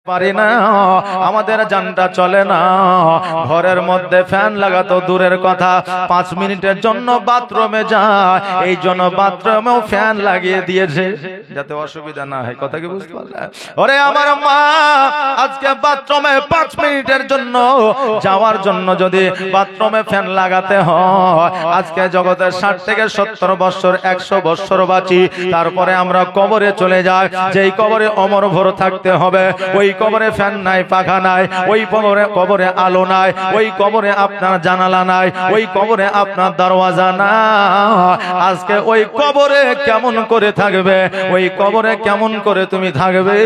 পারি না, আমাদের জানটা চলে না। ঘরের মধ্যে ফ্যান লাগাতো দূরের কথা, 5 মিনিটের জন্য বাথরুমে যায়, এই জন্য বাথরুমেও ফ্যান লাগিয়ে দিয়েছে যাতে অসুবিধা না হয়। কথা কি বুঝতে পারলেন? ওরে আমার মা, আজকে বাথরুমে 5 মিনিটের জন্য যাওয়ার জন্য যদি বাথরুমে ফ্যান লাগাতে হয়, আজকে জগতের 60 থেকে 70 বছর 100 বছর বাঁচি, তারপরে আমরা কবরে চলে যাই। যেই কবরে অমর ভর থাকতে হবে, ওই কবরে ফ্যান নাই, পাখা নাই, ওই কবরে আলো নাই, ওই কবরে আপনার জানালা নাই, ওই কবরে আপনার দরওয়াজা না। আজকে ওই কবরে কেমন করে থাকবে, ওই কবরে কেমন করে তুমি থাকবে,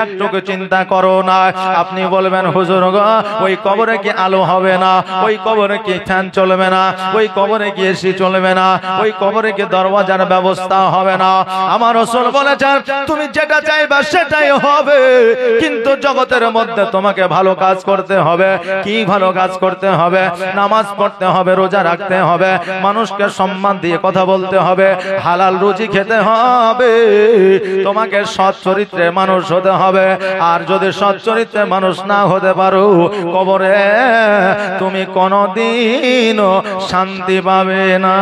একটুকু চিন্তা করো না। আপনি বলবেন হুজুর গো, ওই কবরে কি আলো হবে না, ওই কবরে কি ফ্যান চলবে না, ওই কবরে কি এসি চলবে না, ওই কবরে কি দরওয়াজার ব্যবস্থা হবে না? আমার রাসূল বলেছেন, তুমি যেটা চাইবা সেটাই হবে, কিন্তু জগতের মধ্যে তোমাকে ভালো কাজ করতে হবে। কি ভালো কাজ করতে হবে? নামাজ পড়তে হবে, রোজা রাখতে হবে, মানুষকে সম্মান দিয়ে কথা বলতে হবে, হালাল রুজি খেতে হবে, তোমাকে সৎ চরিত্রে মানুষ হতে হবে। আর যদি সৎ চরিত্রে মানুষ না হতে পারো, কবরে তুমি কোনোদিনও শান্তি পাবে না।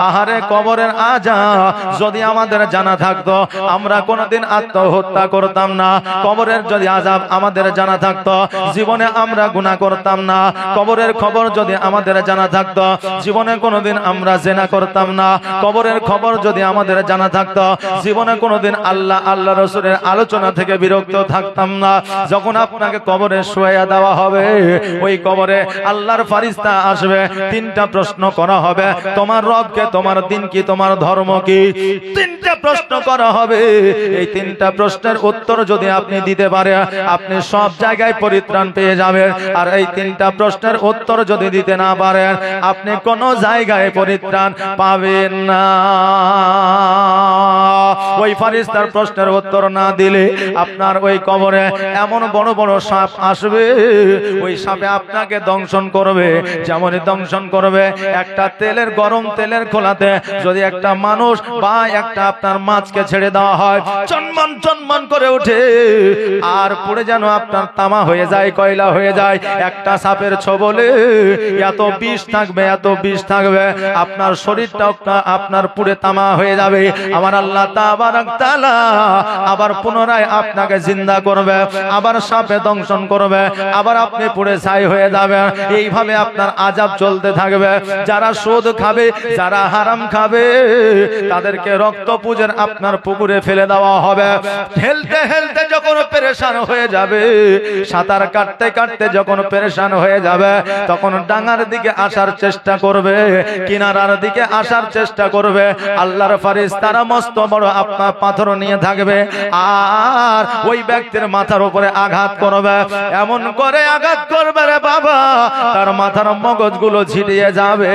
আহারে, কবরের আযাব যদি আমাদের জানা থাকতো, আমরা কোনোদিন আত্মহত্যা করতাম না। কবরের যদি আযাব আমাদের জানা থাকতো, জীবনে আমরা গুনাহ করতাম না। কবরের খবর যদি আমাদের জানা থাকতো, জীবনে কোনোদিন আমরা জিনা করতাম না। কবরের খবর যদি আমাদের জানা থাকতো, জীবনে কোনোদিন আল্লাহ রাসূলের আলোচনা থেকে বিরক্ত থাকতাম না। যখন আপনাকে কবরে শুয়াইয়া দেওয়া হবে, ওই কবরে আল্লাহর ফেরেশতা আসবে, 3টা প্রশ্ন করা হবে, তোমার রবকে, তোমার দিন কি, তোমার ধর্ম কি, 3টা প্রশ্ন করা হবে। এই 3টা প্রশ্নের উত্তর যদি আপনি দিতে পারেন, আপনি সব জায়গায় পরিত্রাণ পেয়ে যাবেন। আর এই 3টা প্রশ্নের উত্তর যদি দিতে না পারেন, আপনি কোন জায়গায় পরিত্রাণ পাবেন না। ওই ফেরেশতার প্রশ্নের উত্তর না দিলে আপনার ওই কবরে এমন বড় বড় সাপ আসবে, ওই সাপে আপনাকে দংশন করবে। যেমন দংশন করবে, একটা গরম তেলের খোলাতে যদি একটা মানুষ বা একটা আপনার মাছকে ছেড়ে দেওয়া হয়, চনমন চনমন করে ওঠে, আর পুড়ে যেন আপনার তামা হয়ে যায়, কয়লা হয়ে যায়। একটা সাপের ছোবলে এত বিষ থাকবে, এত বিষ থাকবে, আপনার শরীরটা আপনার পুড়ে তামা হয়ে যাবে। আমার আল্লাহ তাবারক তাআলা আবার পুনরায় আপনাকে জিন্দা করবে, আবার সাপে দংশন করবে, আবার আপনি পুড়ে ছাই হয়ে যাবেন। এইভাবে আপনার আযাব চলতে থাকবে। যারা সুদ খাবে, যারা হারাম খাবে, তাদেরকে রক্ত পুজের আপনার পুকুরে ফেলে দেওয়া হবে। হেলতে হেলতে যখন পেরেশান হয়ে যাবে, সাঁতার কাটতে কাটতে যখন পেরেশান হয়ে যাবে, তখন ডাঙার দিকে আসার চেষ্টা করবে, কিনারার দিকে আসার চেষ্টা করবে। আল্লাহর ফেরেশতারা মস্ত বড় আপনার পাথর নিয়ে থাকবে, আর ওই ব্যক্তির মাথার উপরে আঘাত করবে। এমন করে আঘাত করবে রে বাবা, তার মাথার মগজগুলো ছিটিয়ে যাবে।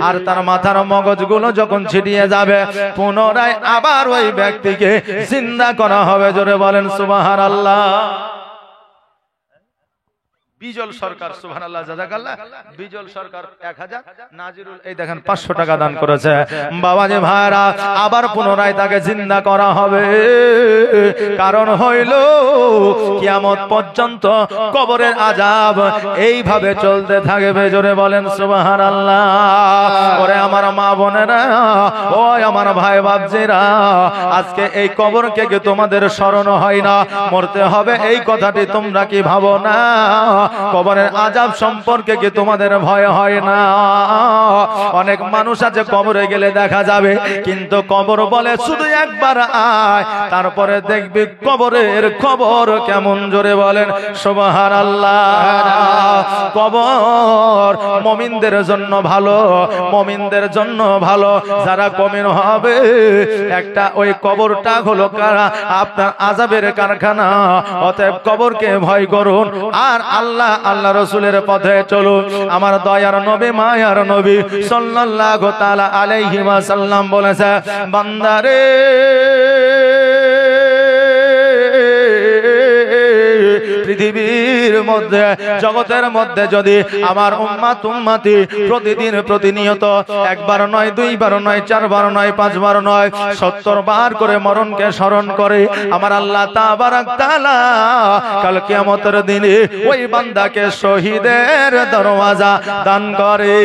আর তার মাথার মগজগুলো যখন ছিটিয়ে যাবে, পুনরায় আবার ওই ব্যক্তিকে জিন্দা করা হবে। জোরে বলেন সুবহানাল্লাহ। বিজল সরকার, সুবহানাল্লাহ, জাযাকাল্লাহ। বিজল সরকার 1000, নাজিরুল এই দেখেন 500 টাকা দান করেছে। বাবাজি ভাইরা, আবার পুনরায় তাকে জিন্দা করা হবে। কারণ হইল কিয়ামত পর্যন্ত কবরের আযাব এইভাবে চলতে থাকবে। জোরে বলেন সুবহানাল্লাহ। ওরে আমার মা বোনেরা, ও আমার ভাই বাপজিরা, আজকে এই কবরকে কি তোমাদের স্মরণ হয় না? মরতে হবে এই কথাটি তোমরা কি ভাবো না? কবরের আযাব সম্পর্কে কি তোমাদের ভয় হয় না? অনেক মানুষ আছে কবরে গেলে দেখা যাবে, কিন্তু কবর বলে শুধু একবার আয়, তারপরে দেখবি কবরের খবর কেমন। জোরে বলেন সুবহানাল্লাহ। কবর মুমিনদের জন্য ভালো, মুমিনদের জন্য ভালো। যারা মুমিন হবে, একটা ওই কবরটা হলো আপনার আযাবের কারখানা। অতএব কবরকে ভয় করুন, আর আল্লাহ রাসূলের পথে চলুন। আমার দয়ার নবী, মায়ার নবী সাল্লাল্লাহু তাআলা আলাইহি ওয়াসাল্লাম বলেছে, বান্দারে পৃথিবীর মধ্যে জগতের মধ্যে যদি আমার উম্মাত উম্মতি প্রতিদিন প্রতিনিয়ত একবার নয়, দুইবার নয়, চারবার নয়, পাঁচবার নয়, 70 বার করে মরণকে স্মরণ করে আমার আল্লাহ তাবারক তাআলা কাল কিয়ামতের দিনে ওই বান্দাকে শহীদের দরওয়াজা দান করে।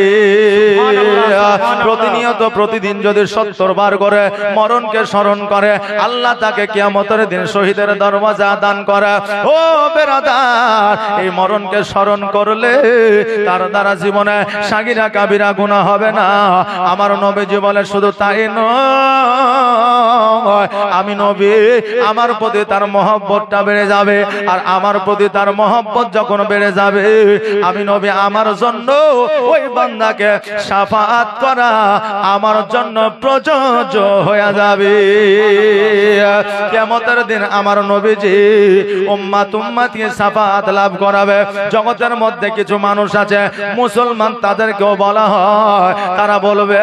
প্রতিনিয়ত প্রতিদিন যদি 70 বার করে মরণকে স্মরণ করে আল্লাহ তাকে কিয়ামতের দিন শহীদের দরওয়াজা দান করে। ও বেরাদার, এই মরণকে স্মরণ করলে তার দ্বারা জীবনে সাগিরা কাবিরা গুনাহ হবে না। আমার নবীজি বলে শুধু তাই নয়, আমি নবী আমার প্রতি তার মহব্বতটা বেড়ে যাবে, আর আমার প্রতি তার মহব্বত যখন বেড়ে যাবে আমি নবী আমার জন্য ওই বান্দাকে শাফাআত করা আমার জন্য প্রযোজ্য হয়ে যাবে। কিয়ামতের দিন আমার নবীজি উম্মাত উম্মতকে শাফাআত লাভ করাবে। জগতের মধ্যে কিছু মানুষ আছে মুসলমান, তাদেরকেও বলা হয়, তারা বলবে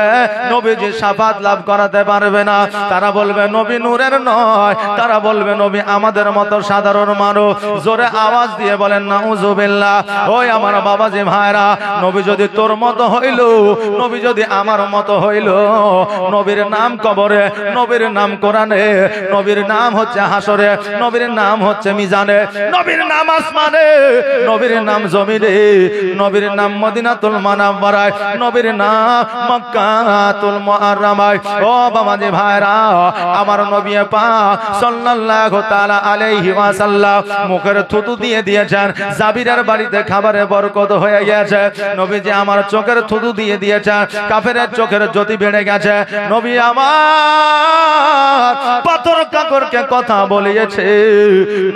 নবীজি শাফাআত লাভ করাতে পারবে না, তারা বলবে নবী নূরের নয়, তারা বলবে নবী আমাদের মতো সাধারণ মানুষ। জোরে আওয়াজ দিয়ে বলেন নাউজুবিল্লাহ। ওই আমার বাবাজি ভাইরা, নবী যদি তোর মতো হইল, নবী যদি আমার মতো হইল, নবীর নাম কবরে, নবীর নাম কোরআনে, নবীর নাম হচ্ছে হাসরে, নবীর নাম হচ্ছে মিজানে, নবীর নাম আসমানে, নবীর নাম জমিনে, নবীর নাম মদিনাতুল মুনাওয়ারায়, নবীর নাম মক্কাতুল মুআররামায়। ও বাবাজি ভাইরা, আমার নবী পাক সাল্লাল্লাহু তাআলা আলাইহি ওয়াসাল্লাম মুখের থুতু দিয়ে দিয়েছেন, জাবিরের বাড়িতে খাবারে বরকত হয়ে গেছে। নবীজি আমার চোখের থুতু দিয়ে দিয়েছেন, কাফেরের চোখের জ্যোতি বেড়ে গেছে। নবী আমার পাথর কাকরকে কথা বলিয়েছে।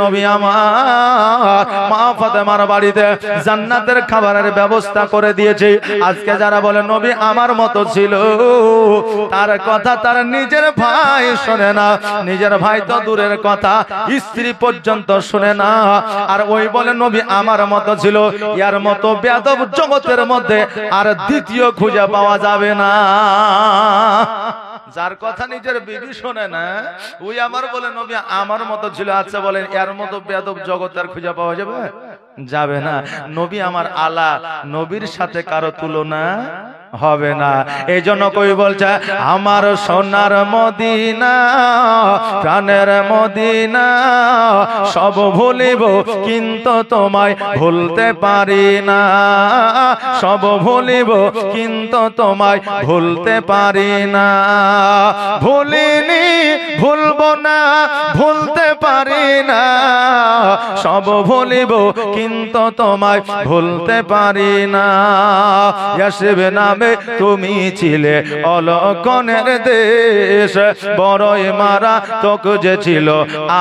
নবী আমার মা ফাতেমার বাড়িতে জান্নাতের খাবারের ব্যবস্থা করে দিয়েছে। আজকে যারা বলে নবী আমার মতো ছিল, তার কথা তার নিজের ভাই শোনে না, নিজের ভাই তো দূরের কথা, স্ত্রী পর্যন্ত শুনে না। আর ওই বলে নবী আমার মতো ছিল, ইয়ার মতো বেয়াদব জগতের মধ্যে আর দ্বিতীয় খুঁজে পাওয়া যাবে না। যার কথা নিজের বিবি শোনে না, ওই আমার বলে নবী আমার মতো ছিল। আচ্ছা বলেন এর মতো বেয়াদব জগতের খুঁজে পাওয়া যাবে? যাবে না। নবী আমার আলা, নবীর সাথে কারো তুলনা হবে না। এই জন্য কই বলছে আমার সোনার মদিনা, প্রাণের মদিনা, সব ভুলিব কিন্তু তোমায় ভুলতে পারি না, সব ভুলিব কিন্তু তোমায় ভুলতে পারি না, ভুলিনি ভুলবো না, ভুলতে পারি না, সব ভুলিব কিন্তু তোমায় ভুলতে পারি না। ইয়াসরিব নামে তুমি ছিলে অলকনের দেশ, বড়ই মারা তোক যে ছিল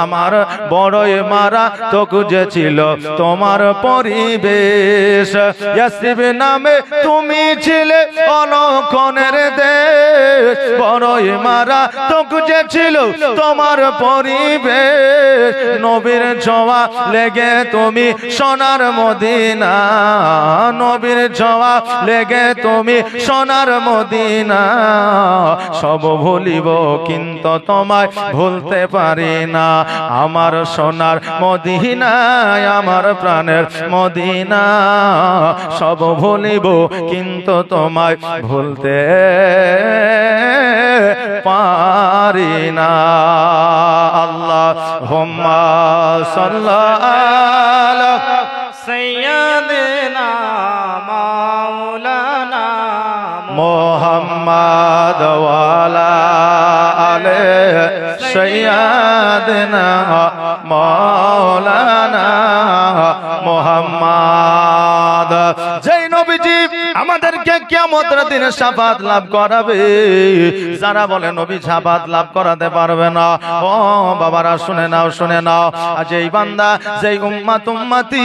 আমার, বড়ই মারা তোক যে ছিল তোমার পরিবেশ। ইয়াসরিব নামে তুমি ছিলে অলকনের দেশ, বড়ই মারা তোক যে ছিল তোমার পরিবেশ। নবীর ছোঁয়া লেগে তুমি সোনার মদিনা, নবীর ছোঁয়া লেগে তুমি সোনার মদিনা, সব ভুলিব কিন্তু তোমায় ভুলতে পারি না। আমার সোনার মদিনা, আমার প্রাণের মদিনা, সব ভুলিব কিন্তু তোমায় ভুলতে পারি না। আল্লাহুম্মা সাল্লি আলা সাইয়্যিদিনা মাওলানা মুহাম্মদ ওয়া আলা আলি সাইয়্যিদিনা মাওলানা মুহাম্মদ। যেই নবীজি আমাদেরকে কিয়ামতের দিনে শাফাআত লাভ করাবে, যারা বলে নবী শাফাআত লাভ করাতে পারবে না, ও বাবারা শুনে নাও, শুনে নাও। আজ এই বান্দা, যেই উম্মাত উম্মতি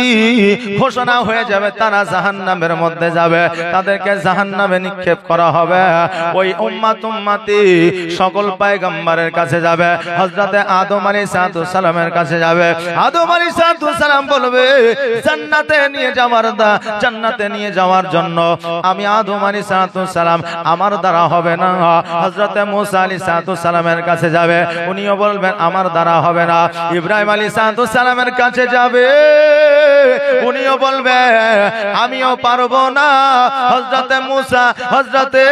ঘোষণা হয়ে যাবে তারা জাহান্নামের মধ্যে যাবে, তাদেরকে জাহান্নামে নিক্ষেপ করা হবে। ওই উম্মাত উম্মতি সকল পয়গম্বরের কাছে যাবে, হযরতে আদম আলাইহিস সালামের কাছে যাবে। আদম আলাইহিস সালাম বলবে জান্নাতে নিয়ে যাওয়ার জান্নাতে নিয়ে যাওয়ার জন্য আমি আদম আলাইহিস সালাম আমার দ্বারা হবে না। হযরতে মুসা আলাইহিস সালামের কাছে যাবে, উনিও বলবেন আমার দ্বারা হবে না। ইব্রাহিম আলাইহিস সালামের কাছে যাবে, উনিও বলবে আমিও পারবো না। হযরতে মুসা হযরতে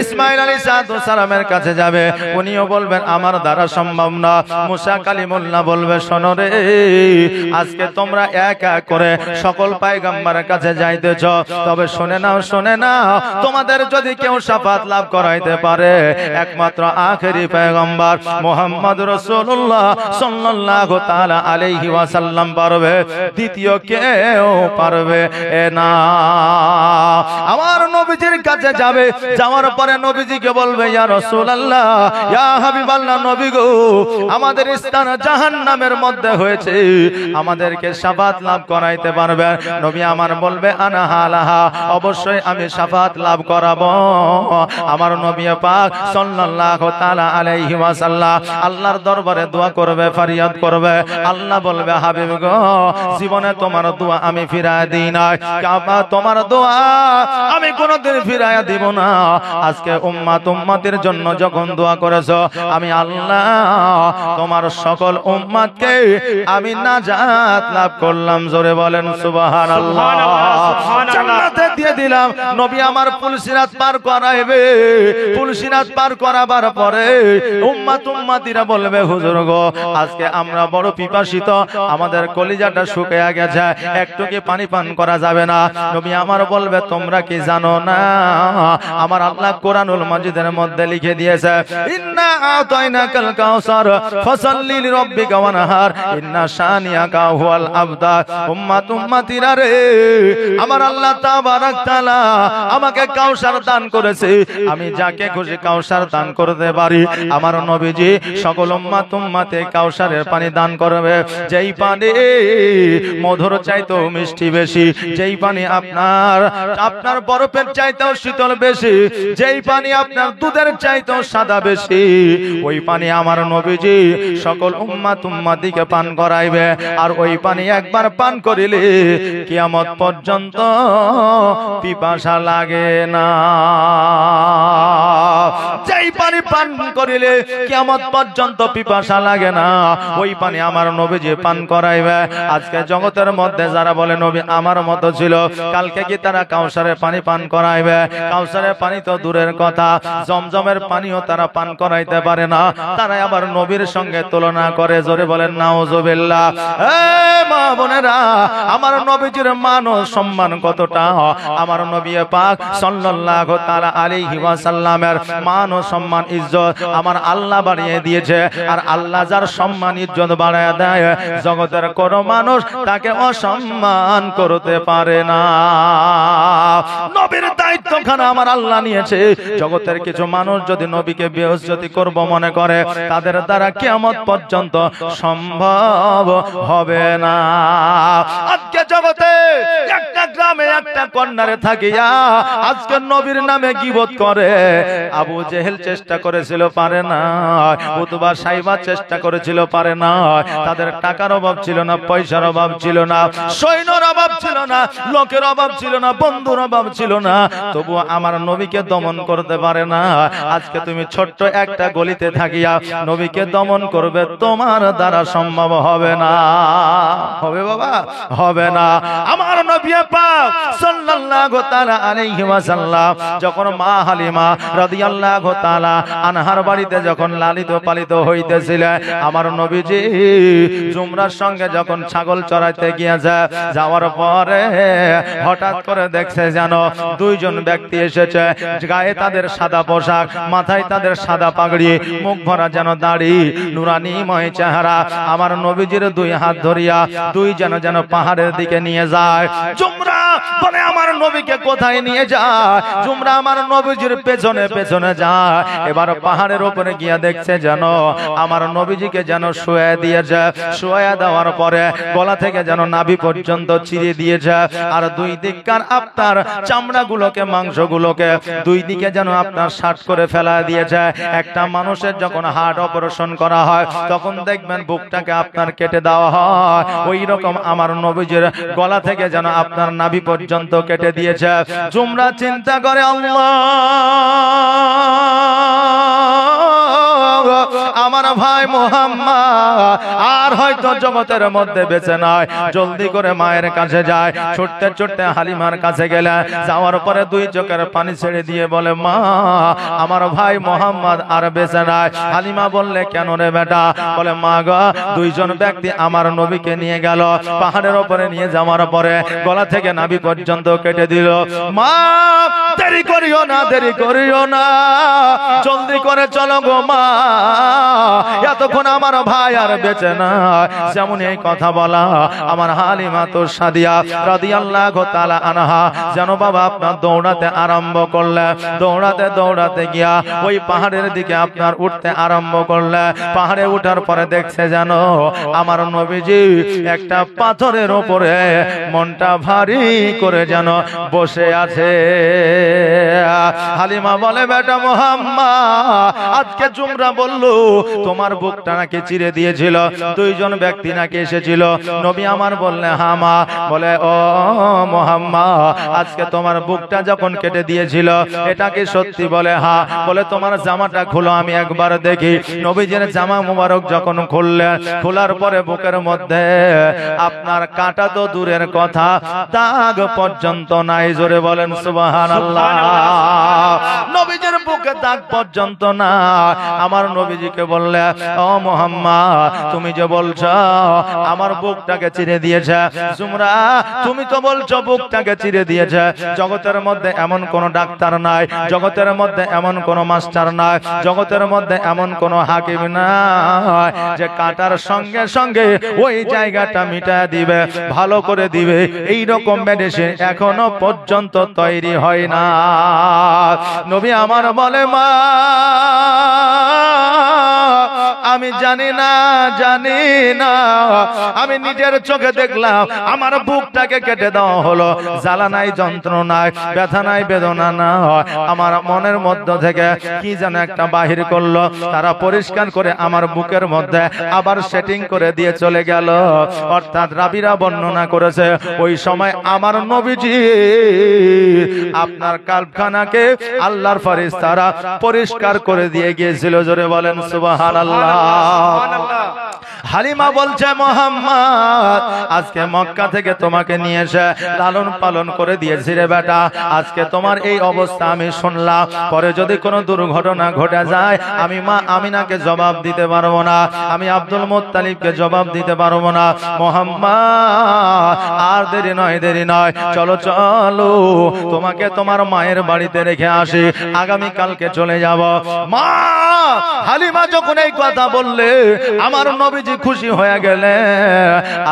ইসমাঈল আলাইহিস সালামের কাছে যাবে, উনিও বলবেন আমার দ্বারা সম্ভব না। মুসা কালিমুল্লাহ বলবে শোনো রে, আজকে তোমরা এক এক করে সকল পয়গম্বরের কাছে যাইতেছ, তবে শুনে নাও শুনে নাও, তোমাদের যদি কেউ শাফাত লাভ করাইতে পারে একমাত্র আখেরি পয়গম্বর মুহাম্মদ রাসূলুল্লাহ সাল্লাল্লাহু তাআলা আলাইহি ওয়াসাল্লাম পারবে, দ্বিতীয় কেউ পারবে না। আমার নবীজির কাছে যাবে, যাওয়ার পরে নবীজিকে বলবে ইয়া রাসূলুল্লাহ, ইয়া হাবিবাল্লাহ, নবী গো, আমাদের স্থান জাহান্নামের মধ্যে হয়েছে, আমাদেরকে শাফাত লাভ করাইতে পারবে? নবী আমার বলবে আনা হালাহা, অবশ্যই আমি শাফাত লাভ করাবো। আমার নবী পাক সাল্লাল্লাহু তাআলা আলাইহি ওয়াসাল্লাম আল্লাহর দরবারে দোয়া করবে, ফরিয়াদ করবে। আল্লাহ বলবে হাবিব গো, জীবনে তোমার দোয়া আমি ফিরায় দিই নাই, কাবা তোমার দোয়া আমি কোনোদিন ফিরায় দিব না। আজকে উম্মতের জন্য যখন দোয়া করেছো, আমি আল্লাহ তোমার সকল উম্মতকে আমি নাজাত লাভ করলাম। জোরে বলেন সুবহানাল্লাহ। জান্নাতে দিয়ে দিলাম। নবী আমার পুলসিরাত পার করাইবে, পুলসিরাত পার করাবার পরে উম্মতিরা বলবে হুজুর গো, আজকে আমরা বড় পিপাসিত, আমাদের কলিজাটা শুকিয়ে গেছে, একটু কি পানি পান করা যাবে না? নবী আমার বলবে তোমরা কি জানো না, আমার আল্লাহ কোরআনুল মাজিদের মধ্যে লিখে দিয়েছে ইন্না আতাইনাকাল কাউসার ফাসাল্লি লিরাব্বিকা ওয়ানহার ইন্না শানিয়াকা হুয়াল আবতার। উম্মতিরা রে, আমার আল্লাহ তাবারাক তাআলা আমাকে কাউসার দান করেছে, আমি যাকে খুশি কাউসার দান করতে পারি। আমার নবীজি সকল উম্মতে কাউসারের পানি দান করবে, যেই পানি মধুর চাইতেও মিষ্টি বেশি, যেই পানি আপনার বরফের চাইতেও শীতল বেশি, যেই পানি আপনার দুধের চাইতেও সাদা বেশি, ওই পানি আমার নবীজি সকল উম্মতিকে পান করাইবে। আর ওই পানি একবার পান করিলে কিয়ামত পর্যন্ত পিপাসা লাগে না। যেই পানি পান করিলে কিয়ামত পর্যন্ত পিপাসা লাগে না, ওই পানি আমার নবীজি পান করাইবে। আজকে জগতের মধ্যে যারা বলে নবী আমার মতো ছিল, কালকে কি তারা কাউসারের পানি পান করাইবে? কাউসারের পানি তো দূরের কথা, জমজমের পানিও তারা পান করাইতে পারে না, তারা আবার নবীর সঙ্গে তুলনা করে। জোরে বলেন নাউজুবিল্লাহ। মা বোনেরা, আমার নবীজির মান ও সম্মান কতটা, আমার নবী পাক সাল্লাল্লাহু তাআলা আলাইহি ওয়াসাল্লামের মান ও সম্মান ইজ্জত আমার আল্লাহ বাড়িয়ে দিয়েছে। আর আল্লাহ যার সম্মান ইজ্জত বাড়ায় দেয়, জগতের কোন মানুষ তাকে অসম্মান করতে পারে না। নবীর দায়িত্বখানা আমার আল্লাহ নিয়েছে। জগতের কিছু মানুষ যদি নবীকে বেইজ্জতি করব মনে করে, তাদের দ্বারা কিয়ামত পর্যন্ত সম্ভব হবে না। আজকে জগতে একটা গ্রামে একটা কর্নারে থাকিয়া আজকে নবীর নামে গীবত করে। আবু জেহেল চেষ্টা করেছিল, পারে না। উতবা সাইবা চেষ্টা করেছিল, পারে না। তাদের টাকার অভাব ছিল না, পয়সার অভাব ছিল না, সৈন্যর অভাব ছিল না, লোকের অভাব ছিল না, বন্ধুর অভাব ছিল না, তবু আমার নবীকে দমন করতে পারে না। আজকে তুমি ছোট্ট একটা গলিতে থাকিয়া নবীকে দমন করবে, তোমার দ্বারা সম্ভব হবে না। হবে বাবা? হবে না। আমার নবী পাক সাল্লাল্লাহু তাআলা আলাইহি ওয়াসাল্লাম যখন মা হালিমা রাদিয়াল্লাহু তাআলা আনহার বাড়িতে যখন লালিত পালিত হইতেছিলেন, আমার নবীজি জুমরার সঙ্গে যখন ছাগল চড়াইতে গিয়েছে, যাওয়ার পরে হঠাৎ করে দেখছে যেন দুইজন ব্যক্তি এসেছে, গায়ে তাদের সাদা পোশাক, মাথায় তাদের সাদা পাগড়ি, মুখ ভরা যেন দাড়ি, নুরানিময় চেহারা। আমার নবীজির দুই হাত ধরিয়া দুই যেন পাহাড়ের দিকে নিয়ে যায়। জুমরা বলে আমার নবীকে কোথায় নিয়ে যায়? জুমরা আমার নবীজির পেছনে পেছনে যায়। এবার পাহাড়ের উপরে গিয়া দেখছে যেন আমার নবীজিকে যেন শুয়ে দিয়েছে। শুয়ে দেওয়ার পরে গলা থেকে যেন নাভি পর্যন্ত চিরে দিয়েছে। আর দুই দিককার আপনার চামড়াগুলোকে, মাংসগুলোকে দুই দিকে যেন আপনার শার্ট করে ফেলা দিয়েছে। একটা মানুষের যখন হার্ট অপারেশন করা হয় তখন দেখবেন বুকটাকে আপনার কেটে দেওয়া হয়, ওই রকম আমার নবীজির গলা থেকে যেন আপনার নাভি পর্যন্ত কেটে দিয়েছে। জুমরা চিন্তা করে আল্লাহ আমার ভাই মুহাম্মদ আর হয়তো জগতের মধ্যে বেঁচে নাই। জলদি করে মায়ের কাছে যায়, ছুটতে ছুটতে হালিমার কাছে গেলে, যাওয়ার পরে দুই চোখের পানি ছেড়ে দিয়ে বলে, মা আমার ভাই মুহাম্মদ আর বেঁচে নাই। হালিমা বললে, কেন রে বেটা? বলে, মা গো, দুইজন ব্যক্তি আমার নবীকে নিয়ে গেল, পাহাড়ের উপরে নিয়ে যাওয়ার পরে গলা থেকে নাভি পর্যন্ত কেটে দিল। মা দেরি করিও না, দেরি করিও না, জলদি করে চলো গো মা, এতক্ষণ আমার ভাই আর বেঁচে না। যেমন এই কথা বলা, আমার হালিমা তো সাদিয়া রাদিয়াল্লাহু তাআলা আনহা যেন বাবা আপনার দৌড়াতে আরম্ভ করলে, দৌড়াতে দৌড়াতে গিয়া ওই পাহাড়ের দিকে আপনার উঠতে আরম্ভ করলে, পাহাড়ে উঠার পরে দেখছে যেন আমার নবীজি একটা পাথরের উপরে মনটা ভারী করে যেন বসে আছে। হালিমা বলে, বেটা মুহাম্মদ, আজকে জুমরা বলল তোমার বুকটা নাকি চিরে দিয়েছিল, দুইজন ব্যক্তি নাকি এসেছিল। নবী আমার বললে, হ্যাঁ মা। বলে, ও মুহাম্মদ, আজকে তোমার বুকটা যখন কেটে দিয়েছিল এটা কি সত্যি? বলে, হ্যাঁ। বলে, তোমার জামাটা খুলো আমি একবার দেখি। নবীজির জামা মুবারক যখন খুললেন, খোলার পরে বুকের মধ্যে আপনার কাটা তো দূরের কথা, দাগ পর্যন্ত নাই। জোরে বলেন সুবহানাল্লাহ। নবীজির বুকে দাগ পর্যন্ত না। আমার নবীজিকে বললে, ও মুহাম্মদ, তুমি যে বলছো আমার বুকটাকে চিরে দিয়েছে, জুমরা তুমি তো বলছো বুকটাকে চিরে দিয়েছে, জগতের মধ্যে এমন কোন ডাক্তার নাই, জগতের মধ্যে এমন কোন মাস্টার নাই, জগতের মধ্যে এমন কোন হাকিম নাই যে কাটার সঙ্গে সঙ্গে ওই জায়গাটা মিটা দিবে, ভালো করে দিবে। এই রকম মেডিসিন এখনো পর্যন্ত তৈরি হয় না। নবী আমার বলে, মা আমি জানি না, জানি না, আমি নিজের চোখে দেখলাম আমার বুকটাকে কেটে দেওয়া হলো, জ্বালা নাই, যন্ত্রণা নাই, ব্যথা নাই, বেদনা না, আমার মনের মধ্য থেকে কি যেন একটা বাহির করলো, তারা পরিষ্কার করে আমার বুকের মধ্যে আবার সেটিং করে দিয়ে চলে গেল। অর্থাৎ রাবিরা বর্ণনা করেছে ওই সময় আমার নবীজি আপনার কালখানাকে আল্লাহর ফেরেশতারা পরিষ্কার করে দিয়ে গিয়েছিল। জোরে বলেন সুবহানাল্লাহ। হালিমা বলছে, মুহাম্মদ, আজকে মক্কা থেকে তোমাকে নিয়ে এসে লালন পালন করে দিয়েছি রে বেটা, আজকে তোমার এই অবস্থা আমি শুনলাম, পরে যদি কোনো দুর্ঘটনা ঘটে যায় আমি মা আমিনাকে জবাব দিতে পারবো না, আমি আব্দুল মুত্তালিবকে জবাব দিতে পারবো না। মুহাম্মদ আর দেরি নয়, দেরি নয়, চলো চলো তোমাকে তোমার মায়ের বাড়িতে রেখে আসি, আগামী কালকে চলে যাব। মা হালিমা যখন এই কথা বললে আমার নবীজি খুশি হয়ে গেলে।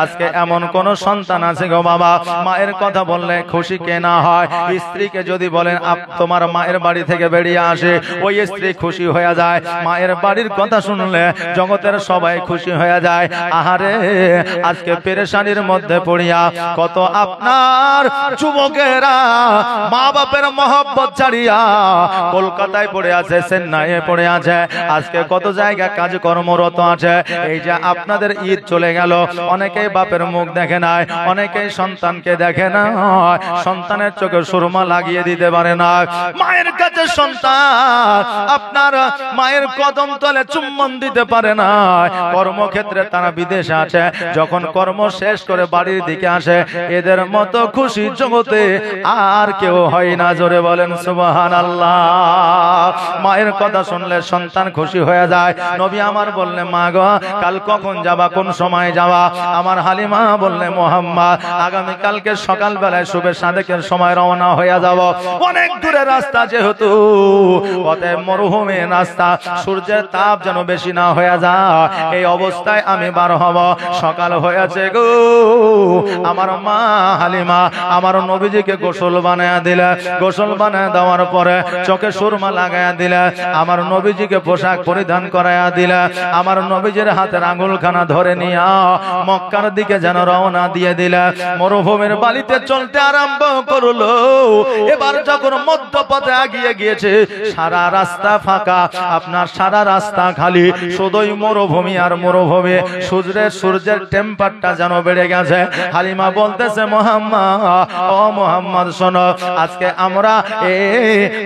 আজকে এমন কোন সন্তান আছে গো বাবা, মায়ের কথা বললে খুশি কে না হয়? স্ত্রীকে যদি বলেন তোমার মায়ের বাড়ি থেকে বেরিয়ে আসে, ওই স্ত্রী খুশি হয়ে যায়। মায়ের বাড়ির কথা শুনলে জগতের সবাই খুশি হয়ে যায়। আহারে আজকে পেরেশানির মধ্যে পড়িয়া কত আপনার যুবকেরা মা বাপের মহব্বত ছাড়িয়া কলকাতায় পড়ে আছে, চেন্নাইয়ে পড়ে আছে, আজকে কত জায়গা কাজ কর্মরত আছে। এই যে আপনাদের ঈদ চলে গেল, অনেকেই বাপের মুখ দেখে নাই, অনেকেই সন্তানকে দেখে না, সন্তানের চোখে সুরমা লাগিয়ে দিতে পারে না। মায়ের কাছে সন্তান আপনার মায়ের কদম তলে চুম্বন দিতে পারে না। কর্মক্ষেত্রে তারা বিদেশে আছে, যখন কর্ম শেষ করে বাড়ির দিকে আসে, এদের মতো খুশি জগতে আর কেউ হয় না। জোরে বলেন সুবহানাল্লাহ। মায়ের কথা শুনলে সন্তান খুশি হয়ে যায়। নবী আমার বললে, মা গো কাল কখন যাবা, কোন সময় যাবা? আমার হালিমা বললে, মুহাম্মদ আগামী কালকে সকাল বেলায় শুভে সাদেকের সময় রওনা হয়ে যাব। অনেক দূরে রাস্তা, যেহেতু অতএব মরুভূমি রাস্তা, সূর্যের তাপ যেন বেশি না হয়ে যায়, এই অবস্থায় আমি বার হব। সকাল হয়েছে গো। আমার মা হালিমা আমার নবীজিকে গোসল বানায়া দিলে, গোসল বানায় দেওয়ার পরে চোখে সুরমা লাগায়া দিলে, আমার নবীজিকে পোশাক পরিধান করায়া দিলে, আমার নবীজির হাতের হাতের আঙুলখানা ধরে নিয়া মক্কার দিকে যেন রওনা দিয়ে দিলেন। মরুভূমির বালিতে চলতে আরম্ভ করলো। এবার যখন মধ্যপথে আগিয়ে গিয়েছে, সারা রাস্তা ফাঁকা, আপনার সারা রাস্তা খালি, শুধুই মরুভূমি আর মরুভূমি। সূর্যের টেম্পারটা যেন বেড়ে গেছে। হালিমা বলতেছে, মোহাম্মদ, ও মোহাম্মদ শোনো, আজকে আমরা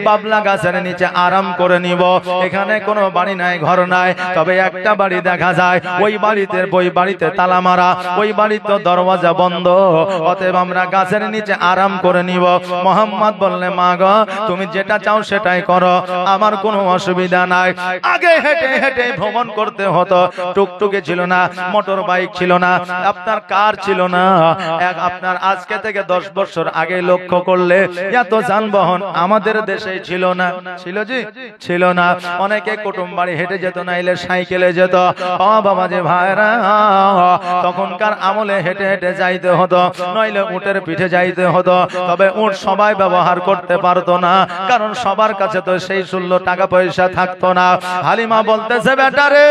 বাবলা গাছের নিচে আরাম করে নিব। এখানে কোনো বাড়ি নাই, ঘর নাই, তবে একটা বাড়ি দেখা যায়। ওই বাড়িতে তালা মারা, ওই বাড়িতে দরওয়াজা বন্ধ। অতএব আমরা গাছের নিচে আরাম করে নিব। মোহাম্মদ বললে, মা গো, তুমি যেটা চাও সেটাই করো, আমার কোনো অসুবিধা নাই। আগে হেঁটে হেঁটে ভ্রমণ করতে হতো। টুকটুকি ছিল না, মোটর বাইক ছিল না, আপনার কার ছিল না। আপনার আজকে থেকে 10 বছর আগে লক্ষ্য করলে এত যানবাহন আমাদের দেশে ছিল না। ছিল জি? ছিল না। অনেকে কুটুম বাড়ি হেঁটে যেত, নাইলে সাইকেলে যেত। ও বাবা যে ভাইরা, তখনকার আমলে হেঁটে হেঁটে যাইতে হতো, নইলে উটের পিঠে যাইতে হতো। তবে উট সবাই ব্যবহার করতে পারতো না, কারণ সবার কাছে তো সেই মূল্য টাকা পয়সা থাকতো না। হালিমা বলতেছে, বেটারে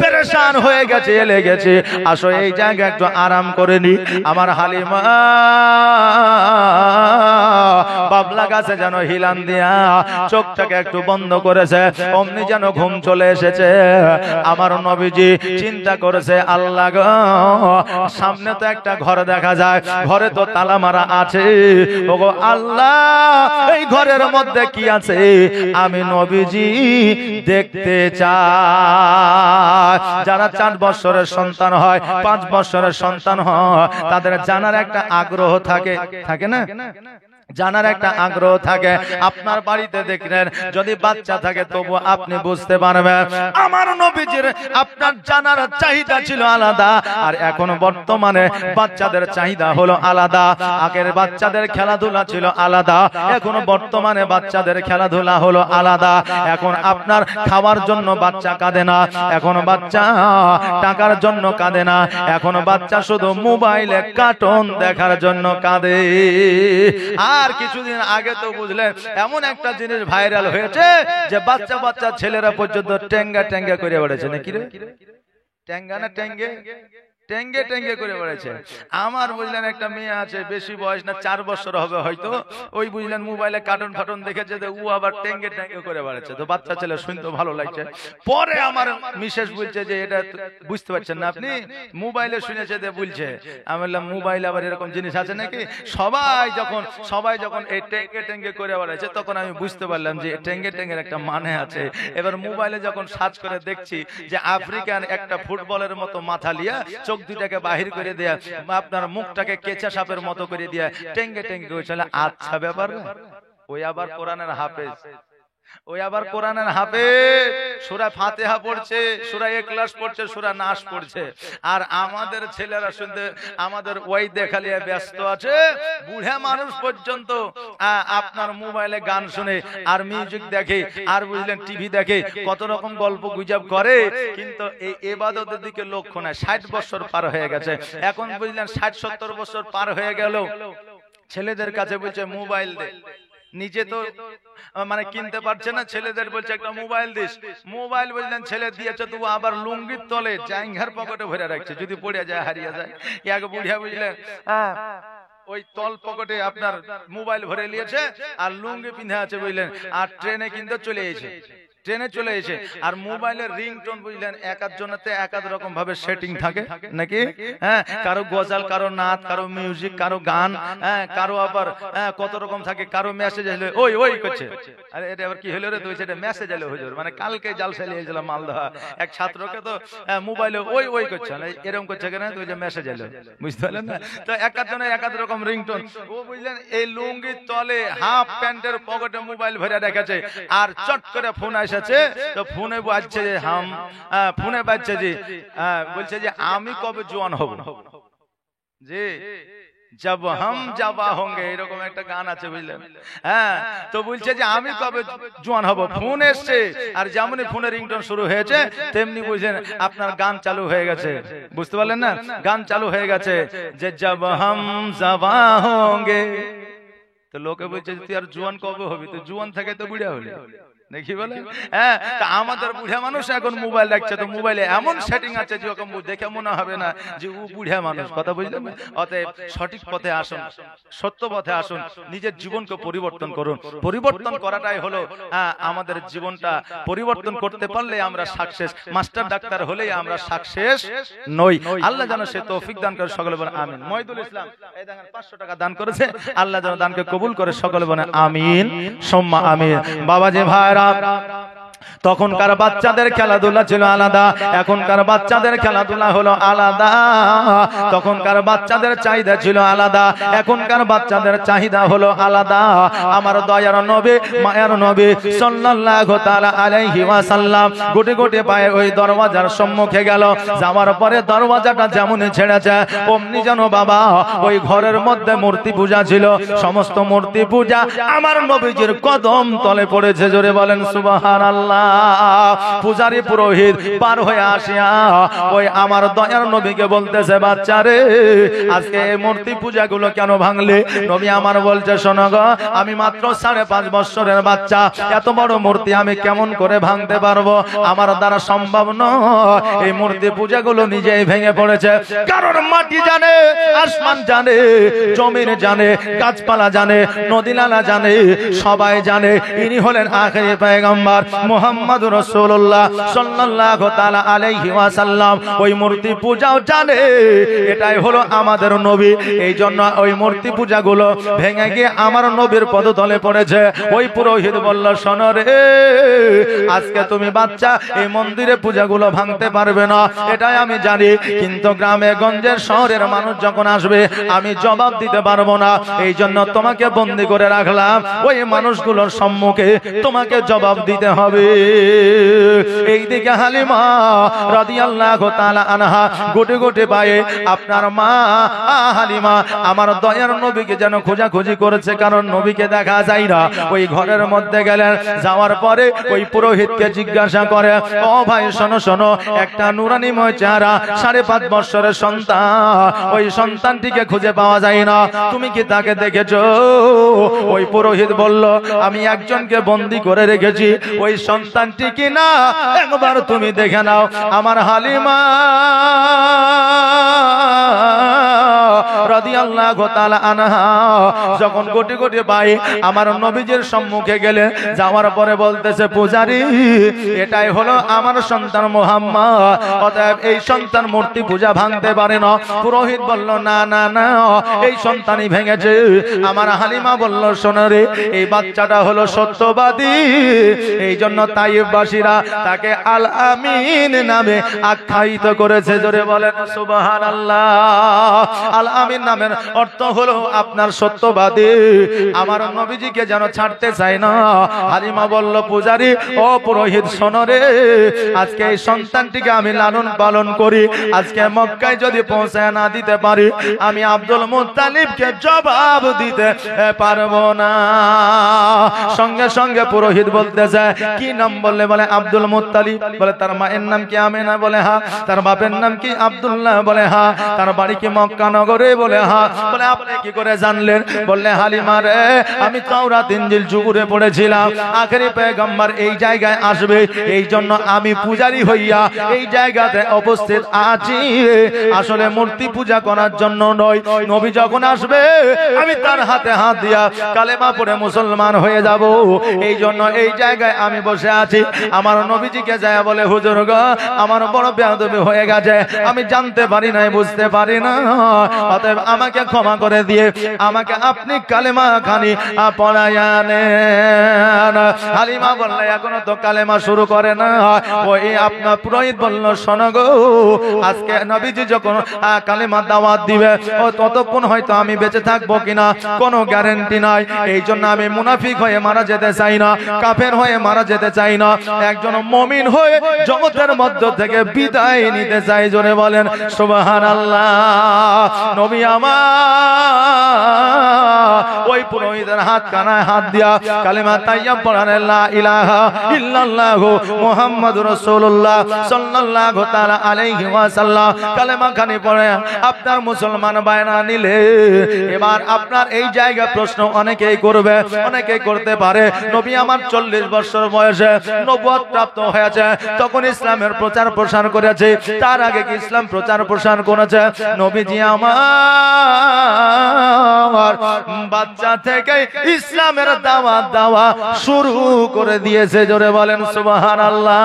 পেরেশান হয়ে গেছে, এলে গেছে, আসো এই জায়গায় একটু আরাম করে নি। আমার হালিমা বাবলা গাছে যেন হিলান দিয়া চোখটাকে একটু বন্ধ করেছে, অমনি যেন ঘুম চলে এসেছে। আমার নবীজি চিন্তা করেছে, আল্লাহ গো, সামনে তো একটা ঘর দেখা যায়, ঘরে তো তালা মারা আছে। ওগো আল্লাহ, এই ঘরের মধ্যে কি আছে আমি নবীজি দেখতে চাই। যারা 4 বছরের সন্তান হয়, 5 বছরের সন্তান হয়, তাদের জানার একটা আগ্রহ থাকে, থাকে না? জানার একটা আগ্রহ থাকে। আপনার বাড়িতে দেখলেন যদি বাচ্চা থাকে, তবু আপনি বুঝতে পারবেন আমার নবীজির আপনার জানার চাহিদা ছিল আলাদা, আর এখন বর্তমানে বাচ্চাদের চাহিদা হলো আলাদা। আগের বাচ্চাদের খেলাধুলা ছিল আলাদা, এখন বর্তমানে বাচ্চাদের খেলাধুলা হলো আলাদা। এখন আপনার খাওয়ার জন্য বাচ্চা কাঁদে না, এখন বাচ্চা টাকার জন্য কাঁদে না, এখন বাচ্চা শুধু মোবাইলে কার্টুন দেখার জন্য কাঁদে। আর কিছুদিন আগে তো বুঝলেন এমন একটা জিনিস ভাইরাল হয়েছে যে বাচ্চা বাচ্চা ছেলেরা পর্যন্ত টেঙ্গা টেঙ্গা করে বেড়েছে। নাকি রে? টেঙ্গা না টেঙ্গে? টেঙ্গে টেঙ্গে করে বেড়েছে। আমার বুঝলেন একটা মেয়ে আছে, বেশি বয়স না, 4 বছর হবে হয়তো। ওই বুঝলেন মোবাইলে কার্টুন ফাটুন দেখেছে, ও আবার টেঙ্গে টেঙ্গে করে বেড়েছে। তো বাচ্চা ছেলে শুনতে ভালো লাগছে। পরে আমার মিসেস বলছে যে এটা বুঝতে পারছেন না আপনি, মোবাইলে শুনেছে যে বলছে। আমি বললাম, মোবাইল আবার এরকম জিনিস আছে নাকি? সবাই যখন এই টেঙ্গে টেঙ্গে করে বেড়াচ্ছে, তখন আমি বুঝতে পারলাম যে টেঙ্গে টেঙ্গের একটা মানে আছে। এবার মোবাইলে যখন সার্চ করে দেখছি যে আফ্রিকান একটা ফুটবলের মতো মাথা লিয়া, চোখ দুটাকে বাহির করে দেয়া, আপনার মুখটাকে কেঁচা সাপের মতো করে দিয়া টেঙ্গে টেঙ্গে করে চলে। আচ্ছা ব্যাপার। ওই আবার কোরআনের হাফেজ, সূরা ফাতিহা পড়ছে, সূরা ইখলাস পড়ছে, সূরা নাস পড়ছে। আর আমাদের ছেলেরা শুনতে আমাদের ওই দেখালিয়া ব্যস্ত আছে। বুড়া মানুষ পর্যন্ত আপনার মোবাইলে গান শুনে আর মিউজিক দেখে, আর বুঝলেন টিভি দেখে, কত রকম গল্প গুজব করে, কিন্তু এই ইবাদতের দিকে লক্ষ্য নাই। 60 বছর পার হয়ে গেছে, এখন বুঝলেন 60-70 বছর পার হয়ে গেল, ছেলেদের কাছে বলছে মোবাইল দে। নিজে তো মানে কিনতে পারছে না, ছেলেদের বলছে একটা মোবাইল দিস। মোবাইল বললেন ছেলে দিয়েছে, তবু আবার লুঙ্গির তলে জাঙ্ঘার পকেটে ভরে রাখছে, যদি পড়ে যায় হারিয়ে যায়। এক বুড়িয়া বুঝলেন ওই তল পকেটে আপনার মোবাইল ভরে নিয়েছে আর লুঙ্গি পিঁধে আছে বুঝলেন, আর ট্রেনে কিন্তু চলে এসেছে। ট্রেনে চলে এসে আর মোবাইলের রিংটোন বুঝলেন এক একজনেতে এক এক রকম ভাবে সেটিং থাকে নাকি? হ্যাঁ, কারো গজাল, কারো নাচ, কারো মিউজিক, কারো গান, হ্যাঁ, কারো আবার কত রকম থাকে। কারো মেসেজ এলো, ওই ওই করছে, আরে এটা আবার কি হলো রে? তুই সেটা মেসেজ এলো হুজুর, মানে কালকে জাল চালিয়েছিলাম মালদা এক ছাত্রকে, তো মোবাইলে ওই ওই করছে, এরকম করছে কেন? তুই যে মেসেজ এলো, বুঝতে পারলেন না? তো এক একজনের এক এক রকম রিংটোন। ও বুঝলেন এই লুঙ্গির তলে হাফ প্যান্টের পকেটে মোবাইল ভরে রেখেছে, আর চট করে ফোন আসে, তো ফোনে বাজছে যে ফোনে বাজছে যে বলছে যে আমি কবে জওয়ান হব, যে জব হাম জাবা হোঙ্গে, এরকম একটা গান আছে বুঝলেন। হ্যাঁ, তো বলছে যে আমি কবে জওয়ান হব। ফোন এসছে, আর যেমনই ফোনের রিংটোন শুরু হয়েছে তেমনি বুঝলেন আপনার গান চালু হয়ে গেছে, বুঝতে পারলেন না? গান চালু হয়ে গেছে যে জব হাম জাবা হোঙ্গে। তো লোকে বলছে তুই আর জওয়ান কবে হবি? তো জওয়ান থেকে তো বুড়া হলি। দেখি বলে হ্যাঁ, তা আমাদের বুড়া মানুষ এখন মোবাইল দেখছে, তো মোবাইলে এমন সেটিং আছে যে ওকে দেখে মনে হবে না যে ও বুড়া মানুষ। কথা বুঝলেন? অতএব সঠিক পথে আসুন, সত্য পথে আসুন, নিজের জীবনকে পরিবর্তন করুন। পরিবর্তন করাটাই হলো আমাদের জীবনটা পরিবর্তন করতে পারলে আমরা সাকসেস। মাস্টার ডাক্তার হলেই আমরা সাকসেস নই। আল্লাহ যেন সে তৌফিক দান করে, সকলে বলেন আমিন। মহিদুল ইসলাম এই দেখেন 500 টাকা দান করেছে, আল্লাহ যেন দানকে কবুল করে, সকলে বলেন আমিন সুম্মা আমিন। বাবাজি ভাইরা, তখনকার বাচ্চাদের খেলাধুলা ছিল আলাদা, এখনকার বাচ্চাদের খেলাধুলা হলো আলাদা। তখনকার বাচ্চাদের চাহিদা ছিল আলাদা, এখনকার বাচ্চাদের চাহিদা হলো আলাদা। আমার দয়ার নবী, মায়ার নবী সাল্লাল্লাহু তাআলা আলাইহি ওয়াসাল্লাম গুটি গুটি পায়ে ওই দরওয়াজার সম্মুখে গেল। যাওয়ার পরে দরওয়াজাটা যেমনই ছেড়েছে অমনি যেন বাবা ওই ঘরের মধ্যে মূর্তি পূজা ছিল, সমস্ত মূর্তি পূজা আমার নবীজির কদম তলে পড়েছে। জোরে বলেন সুবহানাল্লাহ। পূজারী পুরোহিত পার হয়ে আসিয়া ওই আমার দয়ার নবীকে বলতেছে, বাচ্চারে আজকে এই মূর্তি পূজাগুলো কেন ভাঙলে? নবী আমার বলছে, শোনো গো, আমি মাত্র 5.5 বছরের বাচ্চা, এত বড় মূর্তি আমি কেমন করে ভাঙতে পারবো? আমার দ্বারা সম্ভব নয়। এই মূর্তি পূজাগুলো নিজেই ভেঙে পড়েছে। কারণ মাটি জানে, আসমান জানে, জমিন জানে, গাছপালা জানে, নদী নালা জানে, সবাই জানে ইনি হলেন আখিরি পয়গম্বর মুহাম্মদুর রাসূলুল্লাহ সাল্লাল্লাহু তাআলা আলাইহি ওয়াসাল্লাম। ওই মূর্তি পূজাও জানে এটাই হলো আমাদের নবী। এই জন্য ওই মূর্তি পূজাগুলো ভেঙে গিয়ে আমার নবীর পদতলে পড়েছে। ওই পুরোহিত বলল, শোনো রে, আজকে তুমি বাচ্চা এই মন্দিরে পূজাগুলো ভাঙতে পারবে না, এটাই আমি জানি, কিন্তু গ্রামে গঞ্জের শহরের মানুষ যখন আসবে আমি জবাব দিতে পারবো না। এই জন্য তোমাকে বন্দী করে রাখলাম, ওই মানুষগুলোর সম্মুখে তোমাকে জবাব দিতে হবে। এইদিকে হালিমা রাদিয়াল্লাহু তাআলা আনহা গুটি গুটি পায়ে আপনার মা হালিমা আমার দয়ার নবীকে যেন খোঁজাখুঁজি করেছে, কারণ নবীকে দেখা যায় না। ওই ঘরের মধ্যে গেলেন, যাওয়ার পরে ওই পুরোহিতকে জিজ্ঞাসা করে, ও ভাই শোনো শোনো, একটা নুরানিময় চেহারা 5.5 বছরের সন্তান, ওই সন্তানটিকে খুঁজে পাওয়া যায় না, তুমি কি তাকে দেখেছো? ওই পুরোহিত বলল, আমি একজনকে বন্দী করে রেখেছি, ওই সন্তানটি কি না একবার তুমি দেখে নাও। আমার হালিমা রাদিয়াল্লাহু তাআলা আনহা যখন কোটি কোটি পায়ে আমার নবীজির সম্মুখে গেলে, যাওয়ার পরে বলতেছে, পূজারী এটাই হলো আমার সন্তান মুহাম্মদ, অতএব এই সন্তান মূর্তি পূজা ভাঙতে পারে না। পুরোহিত বলল, না না না, এই সন্তানই ভেঙেছে। আমার হালিমা বলল, শোনো রে, এই বাচ্চাটা হলো সত্যবাদী, এই জন্য তাইফবাসীরা তাকে আল আমিন নামে আখ্যায়িত করেছে। জোরে বলেন সুবহানাল্লাহ। আল আমিন নামের অর্থ হলো আপনার সত্যবাদী। আমার নবীজিকে যেন ছাড়তে চায় না। হালিমা বলল, পূজারী ও পুরোহিত শোনো রে, আজকে এই সন্তানটিকে আমি লালন পালন করি, আজকে মক্কায় যদি পৌঁছায় না দিতে পারি, আমি আব্দুল মুত্তালিবকে জবাব দিতে পারবো না। সঙ্গে সঙ্গে পুরোহিত বলতেছে, কি নাম বললে? বলে আব্দুল মুত্তালিব। বলে তার মায়ের নাম কি আমিনা? বলে হ্যাঁ। তার বাপের নাম কি আব্দুল্লাহ? বলে হ্যাঁ। তার বাড়ি কি মক্কা নগরে? বলে হ্যাঁ। বলে আপনি কি করে জানলেন? বললে, হালিমা রে, আমি তাওরাত ইনজিল জুবুরে পড়েছিলাম, আখেরি পয়গম্বর এই জায়গায় আসবে, এই জন্য আমি পূজারী হইয়া এই জায়গাতে উপস্থিত আছি। আসলে মূর্তি পূজা করার জন্য নয়, নবী যখন আসবে আমি তার হাতে হাত দিয়া কালেমা পড়ে মুসলমান হয়ে যাব, এই জন্য এই জায়গায় আমি বসে আছি। আমার নবীজিকে যায় বলে, হুজুর গো, আমার বড় বেয়াদবি হয়ে গেছে, আমি জানতে পারি নাই, বুঝতে পারি না, অতএব আমাকে ক্ষমা করে দিয়ে আমাকে আপনি কালেমা খানি পড়াইয়া নেন। হালিমা বললে, এখনো তো কালেমা শুরু করে না। ওই আপনার পুরোহিত বলল, শোনো গো, আজকে নবীজি যখন কালেমা দাওয়াত দিবে, ও ততক্ষণ হয়তো আমি বেঁচে থাকবো কিনা কোনো গ্যারান্টি নাই, এই জন্য আমি মুনাফিক হয়ে মারা যেতে চাই না, কাফের হয়ে মারা যেতে চাই না, একজন মুমিন হয়ে জগতের মধ্য থেকে বিদায় নিতে চাই। জোরে বলেন সুবহানাল্লাহ। নবী আমার ওই ওই পুরোহিতের হাত কানায় হাত দিয়া কালেমা তাইয়্যিব পড়ান, লা ইলাহা ইল্লাল্লাহু মুহাম্মাদুর রাসূলুল্লাহ সাল্লাল্লাহু তাআলা আলাইহি ওয়াসাল্লাম কালেমা খানি পড়ে আপনার মুসলমান বায়না নিলে এবার আপনার এই জায়গা প্রশ্ন অনেকেই করবে, অনেকেই করতে পারে, নবী আমার 40 বছর বয়সে নবুয়ত প্রাপ্ত হয়েছে, তখন ইসলামের প্রচার প্রসার করেছে, তার আগে কি ইসলাম প্রচার প্রসার করেছে? নবীজি আমার বাচ্চা থেকে ইসলামের দাওয়াত দেওয়া শুরু করে দিয়েছে। জোরে বলেন সুবহানাল্লাহ।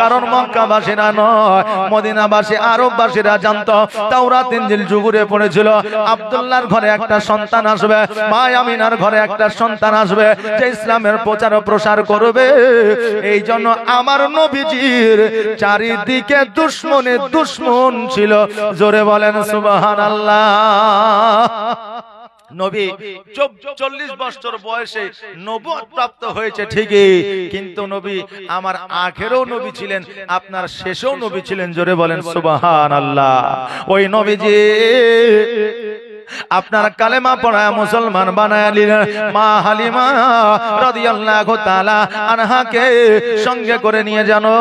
কারণ মক্কাবাসীরা নয়, মদিনাবাসী আরববাসীরা জানতো তাওরাত ইনজিল জুবুরে পড়েছিল আব্দুল্লাহর ঘরে একটা সন্তান আসবে, মা আমিনার ঘরে একটা সন্তান আসবে যে ইসলামের প্রচার প্রসার করবে। এই জন্য আমার নবীজির চারিদিকে দুশমনে দুশমন ছিল। জোরে বলেন সুবহানাল্লাহ। নবী 40 বছর বয়সে নবুয়ত প্রাপ্ত হয়েছে ঠিকই, কিন্তু নবী আমার আখেরও নবী ছিলেন, আপনার শেষেও নবী ছিলেন। জোরে বলেন সুবহানাল্লাহ। ওই নবীজি আপনার কালেমা পড়া মুসলমান বানায় নিলেন। মা হালিমা রাদিয়াল্লাহু তাআলা আনহাকে সঙ্গে করে নিয়ে জানো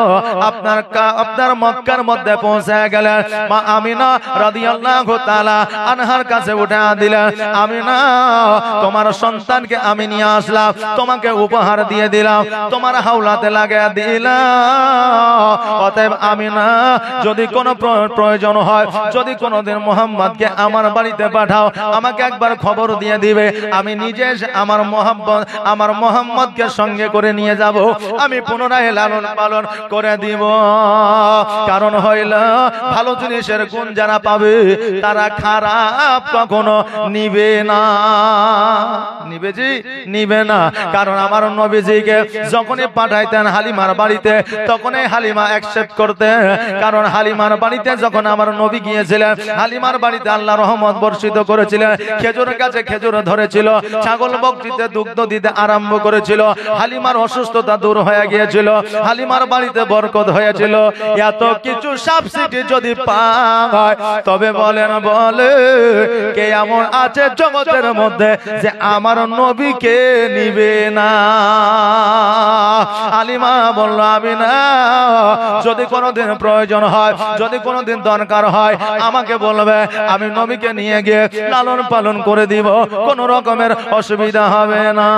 আপনার মক্কার মধ্যে পৌঁছে গেলেন। মা আমিনা রাদিয়াল্লাহু তাআলা আনহার কাছে উঠে দিলেন, আমিনা তোমার সন্তানকে আমি নিয়ে আসলাম, তোমাকে উপহার দিয়ে দিলাম, তোমার হাওলাতে লাগিয়ে দিলাম। অতএব আমিনা যদি কোনো প্রয়োজন হয়, যদি কোনোদিন মুহাম্মদকে আমার বাড়িতে পাঠাও, আমাকে একবার খবর দিয়ে দিবে, আমি নিজে আমার মোহাম্মদকে সঙ্গে করে নিয়ে যাব, আমি পুনরায় লালন পালন করে দিব। কারণ হইল ভালো জিনিসের গুণ যারা পাবে তারা খারাপ কখনো নিবে না, নিবে না। কারণ আমার নবীজিকে যখনই পাঠাইতেন হালিমার বাড়িতে, তখনই হালিমা অ্যাকসেপ্ট করতেন। কারণ হালিমার বাড়িতে যখন আমার নবী গিয়েছিলেন, হালিমার বাড়িতে আল্লাহ রহমত বর্ষিত করেছিলেন, খেজুর গাছে খেজুর ধরেছিল, ছাগল বকরিতে দুগ্ধ দিতে আরম্ভ করেছিল, হালিমার অসুস্থতা দূর হয়ে গিয়েছিল, হালিমার বাড়িতে বরকত হয়েছিল। এত কিছু সাবসিডি যদি পায় তবে বলে কে এমন আছে জগতের মধ্যে যে আমার নবীকে নিবে না? হালিমা বলল, আমি না, যদি কোনোদিন প্রয়োজন হয়, যদি কোনোদিন দরকার হয় আমাকে বলবে, আমি নবীকে নিয়ে গিয়ে লালন পালন করে দিব, কোন রকমের অসুবিধা হবে না।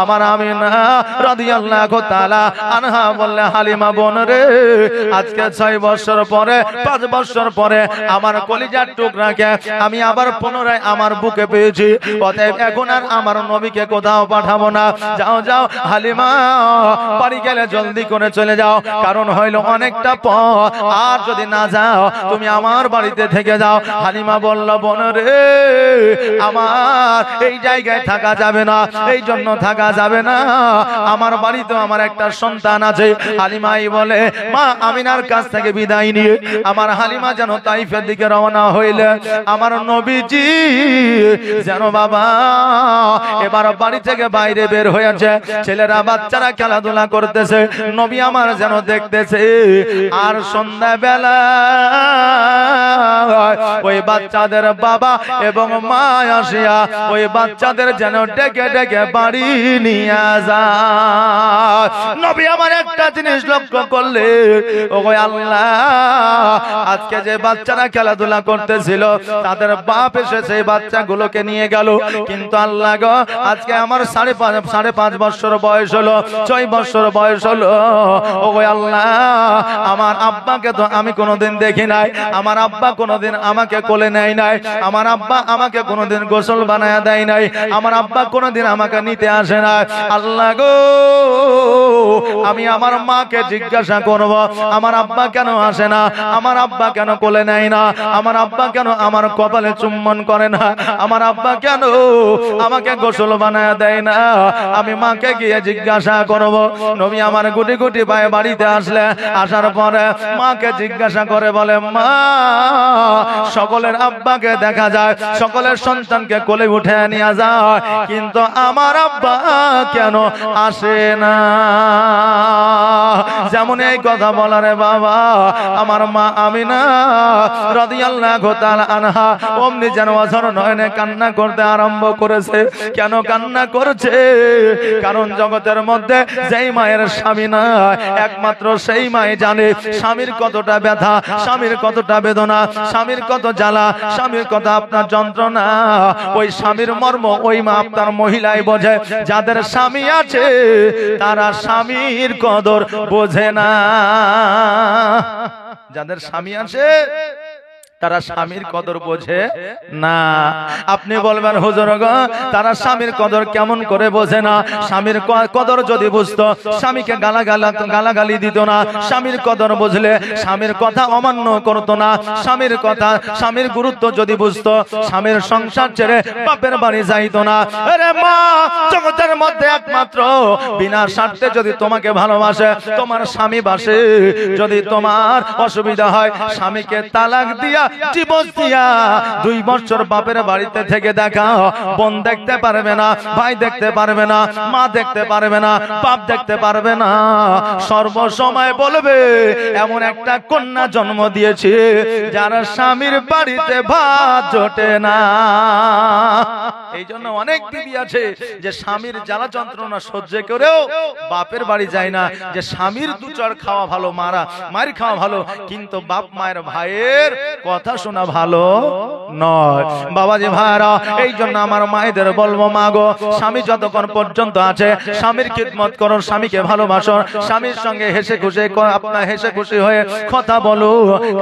আমার আমিনা রাদিয়াল্লাহু তাআলা আনহা বললে, হালিমা বোন রে, আজকে 6 বছর পরে, 5 বছর পরে আমার কলিজার টুকরাকে আমি আবার পুনরায় আমার বুকে পেয়েছি। অতএব এখন আর আমার নবীকে কোথাও পাঠাবো না। যাও যাও হালিমা, বাড়ি গেলে জলদি করে চলে যাও, কারণ হইল অনেকটা পথ, আর যদি না যাও তুমি আমার বাড়িতে থেকে যাও। হালিমা বলল, বোন রে, আমার এই জায়গায় থাকা যাবে না, এই জন্য থাকা যাবে না, আমার বাড়িতে আমার একটা সন্তান আছে। হালিমাই বলে, মা আমিনার কাছ থেকে বিদায় নিয়ে আমার হালিমা যেন তাইফের দিকে রওনা হইলে, আমার নবীজি যেন বাবা এবার বাড়ি থেকে বাইরে বের হয়েছে, ছেলেরা বাচ্চারা খেলাধুলা করতেছে, নবী আমার যেন দেখতেছে। আর সন্ধ্যাবেলা ওই বাচ্চাদের বাবা এবং মা আসিয়া ওই বাচ্চাদের যেন ডেকে ডেকে বাড়ি নিয়ে যায়। নবী আমার একটা জিনিস লক্ষ্য করলে, ওগো আল্লাহ, আজকে যে বাচ্চারা খেলাধুলা করতেছিল তাদের বাপ এসে সেই বাচ্চাগুলোকে নিয়ে গেল, কিন্তু আল্লাহ গো, আজকে আমার 5.5 বছর বয়স হলো, 6 বছর বয়স হলো, ওগো আল্লাহ, আমার আব্বাকে তো আমি কোনোদিন দেখি নাই, আমার আব্বা কোনোদিন আমাকে কোলে নেয় নাই, আমার আব্বা আমাকে কোনোদিন গোসল বানায়া দেয় নাই, আমার আব্বা কোনোদিন আমাকে নিতে আসে না। আল্লাহ গো, আমি আমার মাকে জিজ্ঞাসা করব, আমার আব্বা কেন আসে না, আমার আব্বা কেন কোলে নেয় না, আমার আব্বা কেন আমার কপালে চুম্বন করে না, আমার আব্বা কেন আমাকে গোসল বানায়া দেয় না, আমি মাকে গিয়ে জিজ্ঞাসা করব। নবী আমার গুটি গুটি পায়ে বাড়িতে আসলে, আসার পরে মাকে জিজ্ঞাসা করে বলে, মা সকলের আব্বাকে দেখা যায়, সকলের সন্তানকে কোলে উঠে নিয়ে যায়, কিন্তু আমার আব্বা কেন আসে না? যেমন এই কথা বলারে বাবা, আমার মা আমিনা রাদিয়াল্লাহু তাআলা আনহা অমনি যেন অঝর নয়নে কান্না করতে আরম্ভ করেছে। কেন কান্না করছে? কারণ জগতের মধ্যে যেই মায়ের স্বামী না, একমাত্র সেই মাই জানে স্বামীর কতটা ব্যথা, স্বামীর কতটা বেদনা, স্বামীর কত জ্বালা, স্বামীর কত আপনার যন্ত্রণা। ওই স্বামীর মর্ম ওই মা আপনার মহিলাই বোঝে। যাদের স্বামী আছে তারা স্বামীর কদর বোঝে না। যাদের স্বামী আছে তারা স্বামীর কদর বোঝে না। আপনি বলবেন হুজুর গো, তারা স্বামীর কদর কেমন করে বোঝে না? স্বামীর কদর যদি বুঝতো, স্বামীকে গালাগালি দিত না। স্বামীর কদর বুঝলে স্বামীর কথা অমান্য করতো না। স্বামীর কথা, স্বামীর গুরুত্ব যদি বুঝতো, স্বামীর সংসার ছেড়ে বাপের বাড়ি যাইতো না। আরে মা, জগতের মধ্যে একমাত্র বিনা স্বার্থে যদি তোমাকে ভালোবাসে, তোমার স্বামী বাসে, যদি তোমার অসুবিধা হয়, স্বামীকে তালাক দিয়া ডিভোর্স দিয়া 2 বছর বাপের বাড়িতে থেকে দেখা, বোন দেখতে পারবে না, ভাই দেখতে পারবে না, মা দেখতে পারবে না, বাপ দেখতে পারবে না। সর্বসময় বলবে এমন একটা কন্যা জন্ম দিয়েছে যার স্বামীর বাড়িতে ভাত জোটে না। এই জন্য অনেক বিবি আছে যে স্বামীর জ্বালা যন্ত্রণা সহ্য করেও বাপের বাড়ি যায় না, যে স্বামীর দুচড় খাওয়া ভালো, মায়ের খাওয়া ভালো, কিন্তু বাপ মায়ের ভাইয়ের কথা শোনা ভালো নয়। বাবাজি ভাইরা, এই জন্য আমার মায়েদের বলবো, মা গো, স্বামী যতক্ষণ পর্যন্ত আছে স্বামীর খিদমত করো, স্বামীকে ভালোবাসো, স্বামীর সঙ্গে হেসে খুশি হয়ে কথা বলো।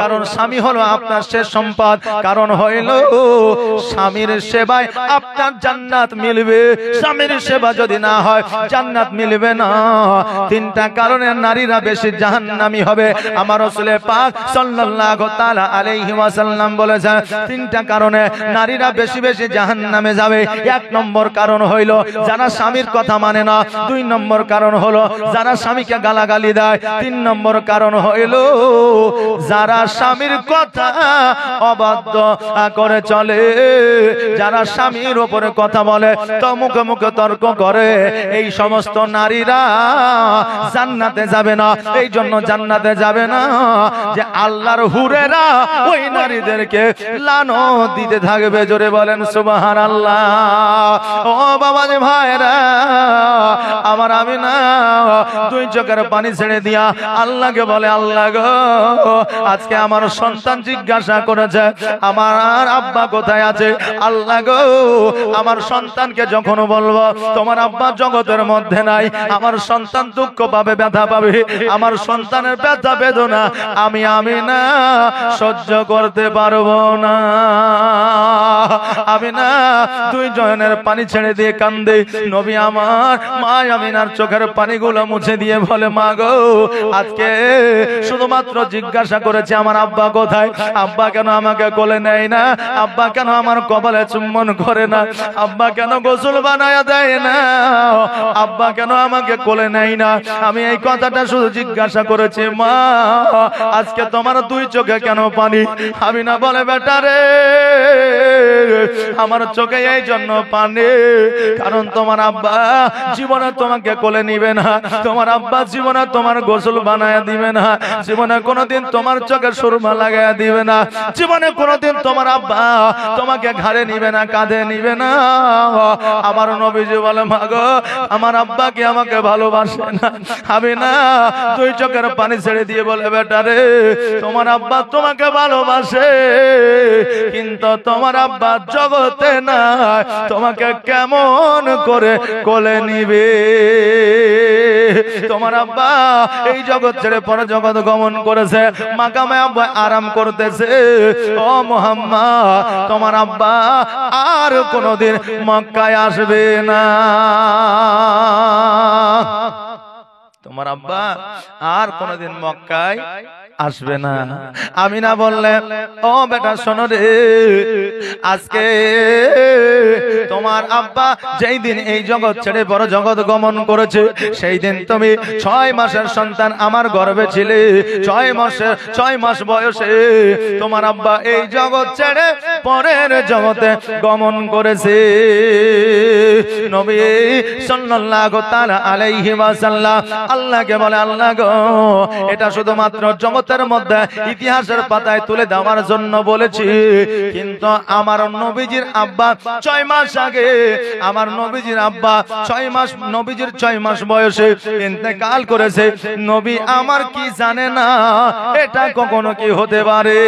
কারণ স্বামী হলো আপনার শেষ সম্পদ। কারণ হইল স্বামীর সেবায় আপনার জান্নাত মিলবে। স্বামীর সেবা যদি না হয় জান্নাত মিলবে না। 3টা কারণে নারীরা বেশি জাহান্নামী হবে। আমার রাসূল পাক সাল্লাল্লাহু তাআলা আলাইহি ওয়াসাল্লাম বলেছেন 3টা কারণে নারীরা বেশি বেশি জাহান্নামে যাবে। 1 নম্বর কারণ হইল যারা স্বামীর কথা মানে না। 2 নম্বর কারণ হলো যারা স্বামীকে গালাগালি দেয়। 3 নম্বর কারণ হইল যারা স্বামীর কথা অবাধ্য করে চলে, যারা স্বামীর উপরে কথা বলে, তো মুখে মুখে তর্ক করে। এই সমস্ত নারীরা জান্নাতে যাবে না। এই জন্য জান্নাতে যাবে না যে আল্লাহর হুরেরা ওই নারীদেরকে লানত দিতে থাকবে। জোরে বলেন সুবহানাল্লাহ। ও বাবাজি ভাইরা আমার, আমি না 2 চোখের পানি ছেড়ে দিয়া আল্লাহকে বলে, আল্লাহ গো, আজকে আমার সন্তান জিজ্ঞাসা করেছে আমার আব্বা কোথায় আছে। আল্লাহ গো, আমার সন্তানকে যখন বলবো তোমার আব্বা জগতের মধ্যে নাই, আমার সন্তান দুঃখ পাবে, ব্যথা পাবে। আমার সন্তানের ব্যথা বেদনা আমি না সহ্য করতে পারবো না। আমি না 2 জনের পানি ছেড়ে দিয়ে কান্দে। নবী আমার মা আমিনার চোখের পানিগুলো মুছে দিয়ে বলে, মা গো, আজকে শুধুমাত্র জিজ্ঞাসা করেছে আমার আব্বা কোথায়। আব্বা কেন আমাকে কোলে নেয় না? আব্বা কেন আমার কপালে চুম্বন করে না? আব্বা কেন গোসল বানায়া দেয় না? আব্বা কেন আমাকে কোলে নেয় না? আমি এই কথাটা শুধু জিজ্ঞাসা করেছি। মা, আজকে তোমার 2 চোখে কেন পানি? আমি না বলে, বেটা রে, আমার চোখে এই জন্য পানি কারণ তোমার আব্বা জীবনে তোমাকে কোলে নিবে না, তোমার আব্বা জীবনে তোমার গোসল বানায়া দিবে না, জীবনে কোনোদিন তোমার চোখে সুরমা লাগায়া দিবে না, জীবনে কোনোদিন তোমার আব্বা তোমাকে ঘাড়ে নিবে না, কাঁধে নিবে না। আমার নবীজি বলে, মা গো, আমার আব্বা কি আমাকে ভালোবাসে না? আমি না 2 চোখের পানি ছেড়ে দিয়ে বলে, বেটা রে, তোমার আব্বা তোমাকে ভালোবাসে, কিন্তু তোমার আব্বা জগতে না, তোমাকে কেমন করে কোলে নিবে? তোমার আব্বা এই জগৎ ছেড়ে পরে জগৎ গমন করেছে, মাকামে আব্বা আরাম করতেছে। ও মুহাম্মদ, তোমার আব্বা আর কোনদিন মক্কায় আসবে না। তোমার আব্বা আর কোনদিন মক্কায় আসবে না। আমিনা বললেন, ও বেটা শোনো রে, আজকে তোমার আব্বা যেই দিন এই জগৎ ছেড়ে বড় জগৎ গমন করেছে, সেই দিন তুমি 6 মাসের সন্তান আমার গর্ভে ছিলে। 6 মাস বয়সে তোমার আব্বা এই জগৎ ছেড়ে পরের জগতে গমন করেছে। নবী সাল্লাল্লাহু তাআলা আলাইহি ওয়াসাল্লাম আল্লাহকে বলে, আল্লাহ গো, এটা শুধুমাত্র জগতের মধ্যে ইতিহাসের পাতায় তুলে দেওয়ার জন্য বলেছি, কিন্তু আমার নবীজির আব্বা 6 মাস আগে, আমার নবীজির আব্বা 6 মাস, নবীজির 6 মাস বয়সে ইন্তেকাল করেছে। নবী আমার কি জানে না এটা কখনো কি হতে পারে?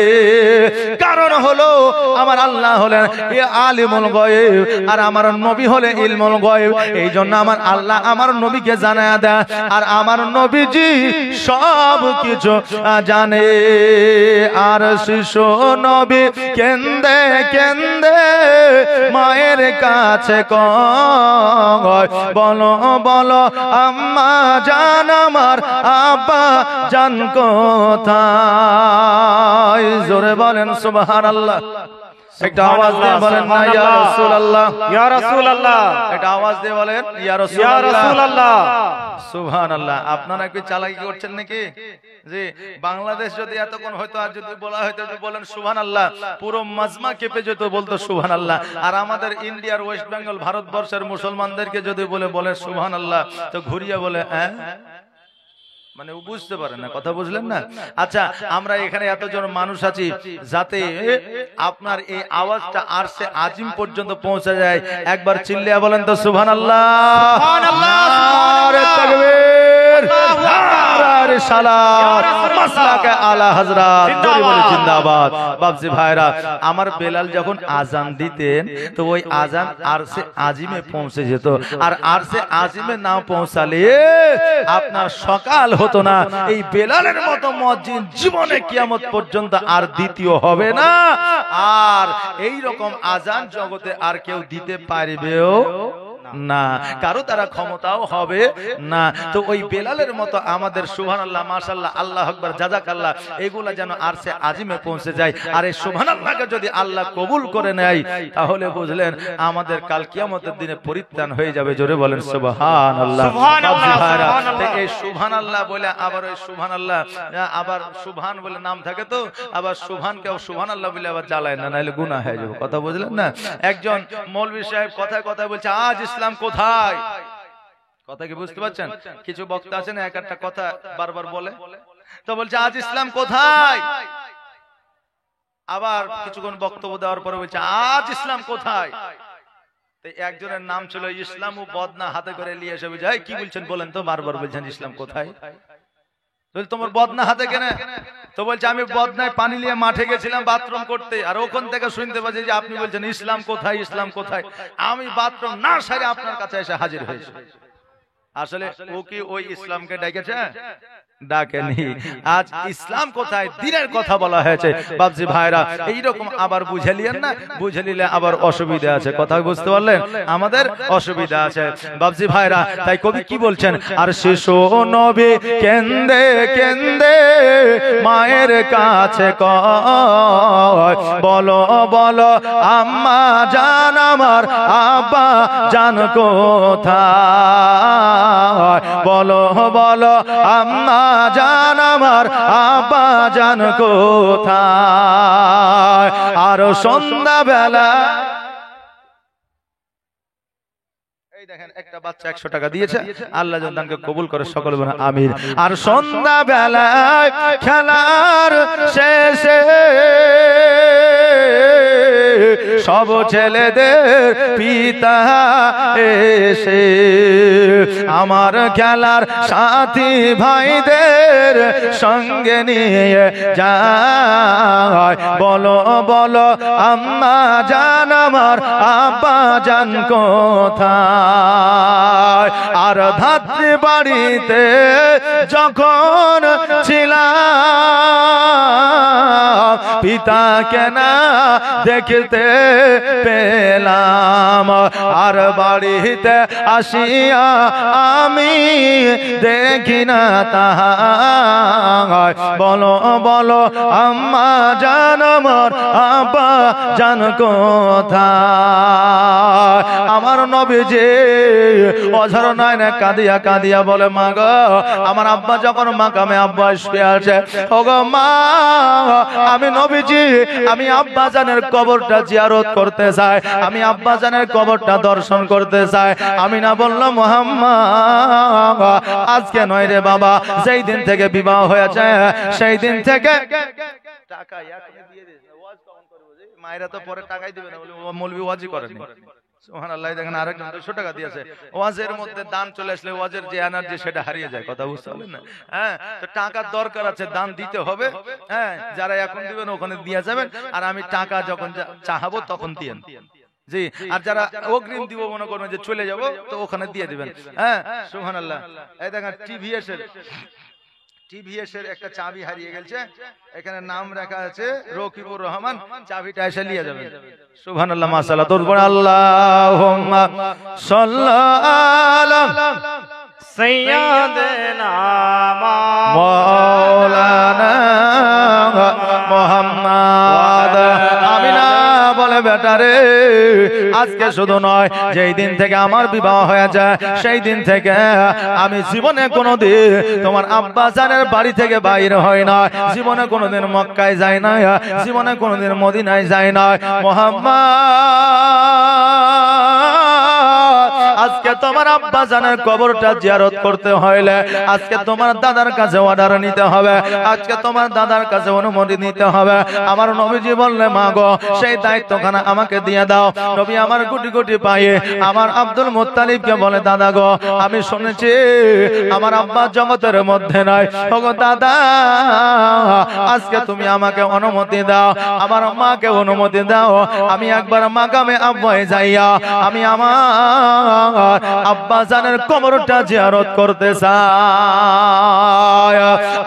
কারণ হলো আমার আল্লাহ হলেন আলিমুল গায়ব আর আমার নবী হলে ইলমুল গায়ব। এই জন্য আমার আল্লাহ আমার নবীকে জানায়া দেয়, আর আমার নবীজি সব কিছু জানে। আর শিশু নবী কেন্দে কেন্দে মায়ের কাছে কয়, বলো বলো আম্মা জান আমার আব্বা জান কোথায়? জোরে বলেন সুবহানাল্লাহ। একটা আওয়াজ দিয়ে বলেন না ইয়া রাসূলুল্লাহ, ইয়া রাসূলুল্লাহ। একটা আওয়াজ দিয়ে বলেন ইয়া রাসূলুল্লাহ, সুবহানাল্লাহ। আপনারা কি চালাকি করছেন নাকি? জি, বাংলাদেশ যদি এতক্ষণ হয়তো আর যদি বলা হয়তো বলেন সুবহানাল্লাহ, পুরো মাজমা কেঁপে যেত বলতো সুবহানাল্লাহ। আর আমাদের ইন্ডিয়ার ওয়েস্ট বেঙ্গল ভারতবর্ষের মুসলমানদেরকে যদি বলে সুবহানাল্লাহ, তো ঘুরিয়ে বলে হ্যাঁ, মানে বুঝতে পারেন না, কথা বুঝলেন না? আচ্ছা, আমরা এখানে এতজন মানুষ আছি, যাতে আপনার এই আওয়াজটা আরশে আজিম পর্যন্ত পৌঁছে যায়, একবার চিল্লিয়ে বলেন তো সুবহানাল্লাহ, সুবহানাল্লাহ, নারে তাকবীর, নারে সালাত, মাসলাকে আলা হযরত, জোরে বলে জিন্দাবাদ। বাপজি ভাইরা, আমার বেলাল যখন আজান দিতেন তো ওই আজান আরশে আজিমে পৌঁছে যেত, আর আরশে আজিমে না পৌঁছালে আপনার সকাল হতো না। এই বেলালের মতো মুয়াজ্জিন জীবনে কিয়ামত পর্যন্ত আর দ্বিতীয় হবে না, আর এই রকম আজান জগতে আর কেউ দিতে পারবেও না, কারো তারা ক্ষমতাও হবে না। তো ওই বেলালের মতো আমাদের সুবহানাল্লাহ, মাশাআল্লাহ, আল্লাহু আকবার, জাযাকাল্লাহ, এগুলা যেন আরশে আজিমে পৌঁছে যায়। আর এই সুবহানাল্লাহকে যদি আল্লাহ কবুল করে নেয়, তাহলে বুঝলেন আমাদের কাল কিয়ামতের দিনে পরিত্রাণ হয়ে যাবে। জোরে বলেন সুবহানাল্লাহ, সুবহানাল্লাহ। এই সুবহানাল্লাহ বলে আবার ওই সুবহানাল্লাহ, আবার সুবহান বলে নাম থাকে, তো আবার সুবহানকেও সুবহানাল্লাহ বলে আবার জ্বালায় না, নাহলে গুনাহ হয়ে যাবে। কথা বুঝলেন না? একজন মৌলভী সাহেব কথায় কথায় বলছে, আজ ইসলাম কোথায়? কথা কি বুঝতে পারছেন? কিছু বক্তা আছেন এক একটা কথা বারবার বলে, তো বলছে আজ ইসলাম কোথায়? আবার কিছুক্ষণ বক্তব্য দেওয়ার পরে বলছে আজ ইসলাম কোথায়? একজনের নাম ছিল ইসলাম ও বদনা, হাতে করে নিয়ে এসে যায়, কি বলছেন বলেন তো? বারবার বলছেন ইসলাম কোথায়? তোমার বদনা হাতে কেন? তো বলছে আমি বদনায় পানি নিয়ে মাঠে গেছিলাম বাথরুম করতে, আর ওখান থেকে শুনতে পাচ্ছি যে আপনি বলছেন ইসলাম কোথায়, ইসলাম কোথায়। আমি বাথরুম না সারে আপনার কাছে এসে হাজির হয়েছি। আসলে ও কি ওই ইসলামকে ডেকেছে? ডাকেনি। আজ ইসলাম কোথায়, দ্বীনের কথা বলা হয়েছে। বাপজি ভাইরা, এইরকম আবার বুঝে নিলেন না, বুঝে নিলে আবার অসুবিধা আছে। কথা বুঝতে পারলেন? আমাদের অসুবিধা আছে বাপজি ভাইরা। তাই কবি কি বলছেন? আর শিশু নবী কেন্দে কেন্দে মায়ের কাছে কয়, বলো বলো আম্মা জান আমার আব্বা জান কোথায়? বলো বলো আম্মা জান আমার আব্বা জান কোথায়? আর সন্ধ্যা বেলা, এই দেখেন একটা বাচ্চা 100 টাকা দিয়েছে, আল্লাহ যেন দানকে কবুল করে, সকলে বলেন আমিন। আর সন্ধ্যা বেলায় খেলার শেষে সব ছেলেদের পিতা এসে আমার খেলার সাথী ভাইদের সঙ্গে নিয়ে যায়, বলো বলো আম্মা জান আমার আব্বা জান কোথায়? আর ধাত্রী বাড়িতে যখন ছিলাম পিতা কেনা দেখতে পেলাম আর বাড়িতে আসিয়া আমি দেখি না তাহার বলো বলো আম্মা জান আমার আব্বা জান কোথায় আমার নবীজি অঝর নয়নে কাঁদিয়া কাঁদিয়া বলে মা গো আমার আব্বা যখন মাকামে আব্বা শুয়ে আছে ওগো মা আমি নবীজি আমি আব্বা জানের কবরটা জিয়ারত করতে চাই আমি আব্বা জানের কবরটা দর্শন করতে চাই আমি না বললাম মুহাম্মদ আজকে নয় রে বাবা যেই দিন থেকে বিবাহ হয়েছে সেই দিন থেকে টাকা এখনই দিয়ে দিস ওয়াজ কখন করব জি মায়েরা তো পরে টাকাই দিবে না বলে মৌলভী ওয়াজই করেনি সুবহানাল্লাহ দেখেন আরেকজন 200 টাকা দিয়েছে ওয়াজের মধ্যে দান চলে আসলে ওয়াজের যে এনার্জি সেটা হারিয়ে যায় কথা বুঝতে পারলেন না হ্যাঁ তো টাকার দরকার আছে দান দিতে হবে হ্যাঁ যারা এখন দিবেন ওখানে দিয়ে যাবেন আর আমি টাকা যখন চাহাবো তখন দিয়েন জি আর যারা অগ্রিম দিব মনে করবেন যে চলে যাব তো ওখানে দিয়ে দিবেন হ্যাঁ সুবহানাল্লাহ এই দেখেন টিভিএস এর একটা চাবি হারিয়ে গেছে এখানে নাম রাখা আছে রকিবুর রহমান চাবিটা এসে নিয়ে যাবেন সুবহানাল্লাহ মাশাআল্লাহ দরবার আল্লাহুম্মা সাল্লাল্লাহু সাইয়্যিদানা মাওলানা মুহাম্মদ আমিনা বলে বেটারে আজকে শুধু নয় যেই দিন থেকে আমার বিবাহ হয়ে যায় সেই দিন থেকে আমি জীবনে কোনোদিন তোমার আব্বা জানের বাড়ি থেকে বাইরে হয় না জীবনে কোনোদিন মক্কায় যায় না জীবনে কোনোদিন মদিনায় যায় না মুহাম্মদ আজকে তোমার আব্বা জানের কবরটা জিয়ারত করতে হইলে আজকে তোমার দাদার কাছে অর্ডার নিতে হবে আজকে তোমার দাদার কাছে অনুমতি নিতে হবে আমার নবীজি বললে মা গো সেই দায়িত্বখানা আমাকে দিয়ে দাও নবী আমার গুটি গুটি পায়ে আমার আব্দুল মুত্তালিবকে বলে দাদা গো আমি শুনেছি আমার আব্বা জগতের মধ্যে নাই ওগো দাদা আজকে তুমি আমাকে অনুমতি দাও আমার মাকে অনুমতি দাও আমি একবার মাকামে আব্বায় যাইয়া আমি আমার আব্বা জানের কবরটা জিয়ারত করতে চাই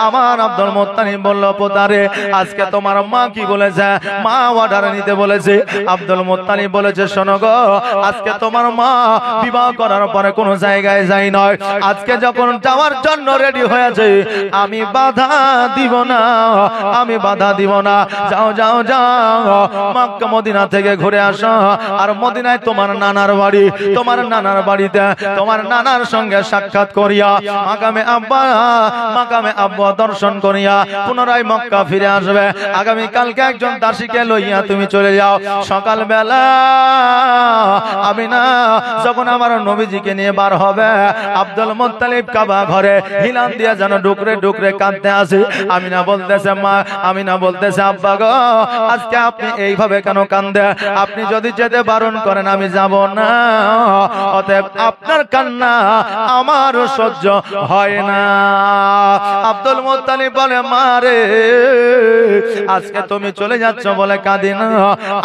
আমার আব্দুল মুত্তালিব বলল পোতারে আজকে তোমার মা কি বলেছে মা অর্ডার নিতে বলেছে আব্দুল মুত্তালিব বলেছে শোনো গো আজকে তোমার মা বিবাহ করার পরে কোনো জায়গায় যাই নয় আজকে যখন যাওয়ার জন্য রেডি হয়েছে আমি বাধা দিব না আমি বাধা দিব না যাও যাও যাও মক্কা মদিনা থেকে ঘুরে আসো আর মদিনায় তোমার নানার বাড়ি তোমার নানার বাড়িতে তোমার নানার সঙ্গে সাক্ষাৎ করিয়া মাকামে আব্বা দর্শন করিয়া পুনরায় মক্কা ফিরে আসবে আগামী কালকে একজন দাসীকে লইয়া তুমি চলে যাও সকাল বেলা আমি না যখন আমার নবীজিকে নিয়ে বার হবে আব্দুল মুত্তালিব কাবা ঘরে হিলান দিয়া যেন ডুকরে ডুকরে কাঁদতে আসে আমি না বলতেছে মা আমি না বলতেছে আব্বা গো আজকে আপনি এইভাবে কেন কান্দে আপনি যদি যেতে বারণ করেন আমি যাব না অতএব আপনার কান্না আমার সহ্য হয় না আব্দুল মুত্তালিব বলে মা রে আজকে তুমি চলে যাচ্ছ বলে কাঁদি না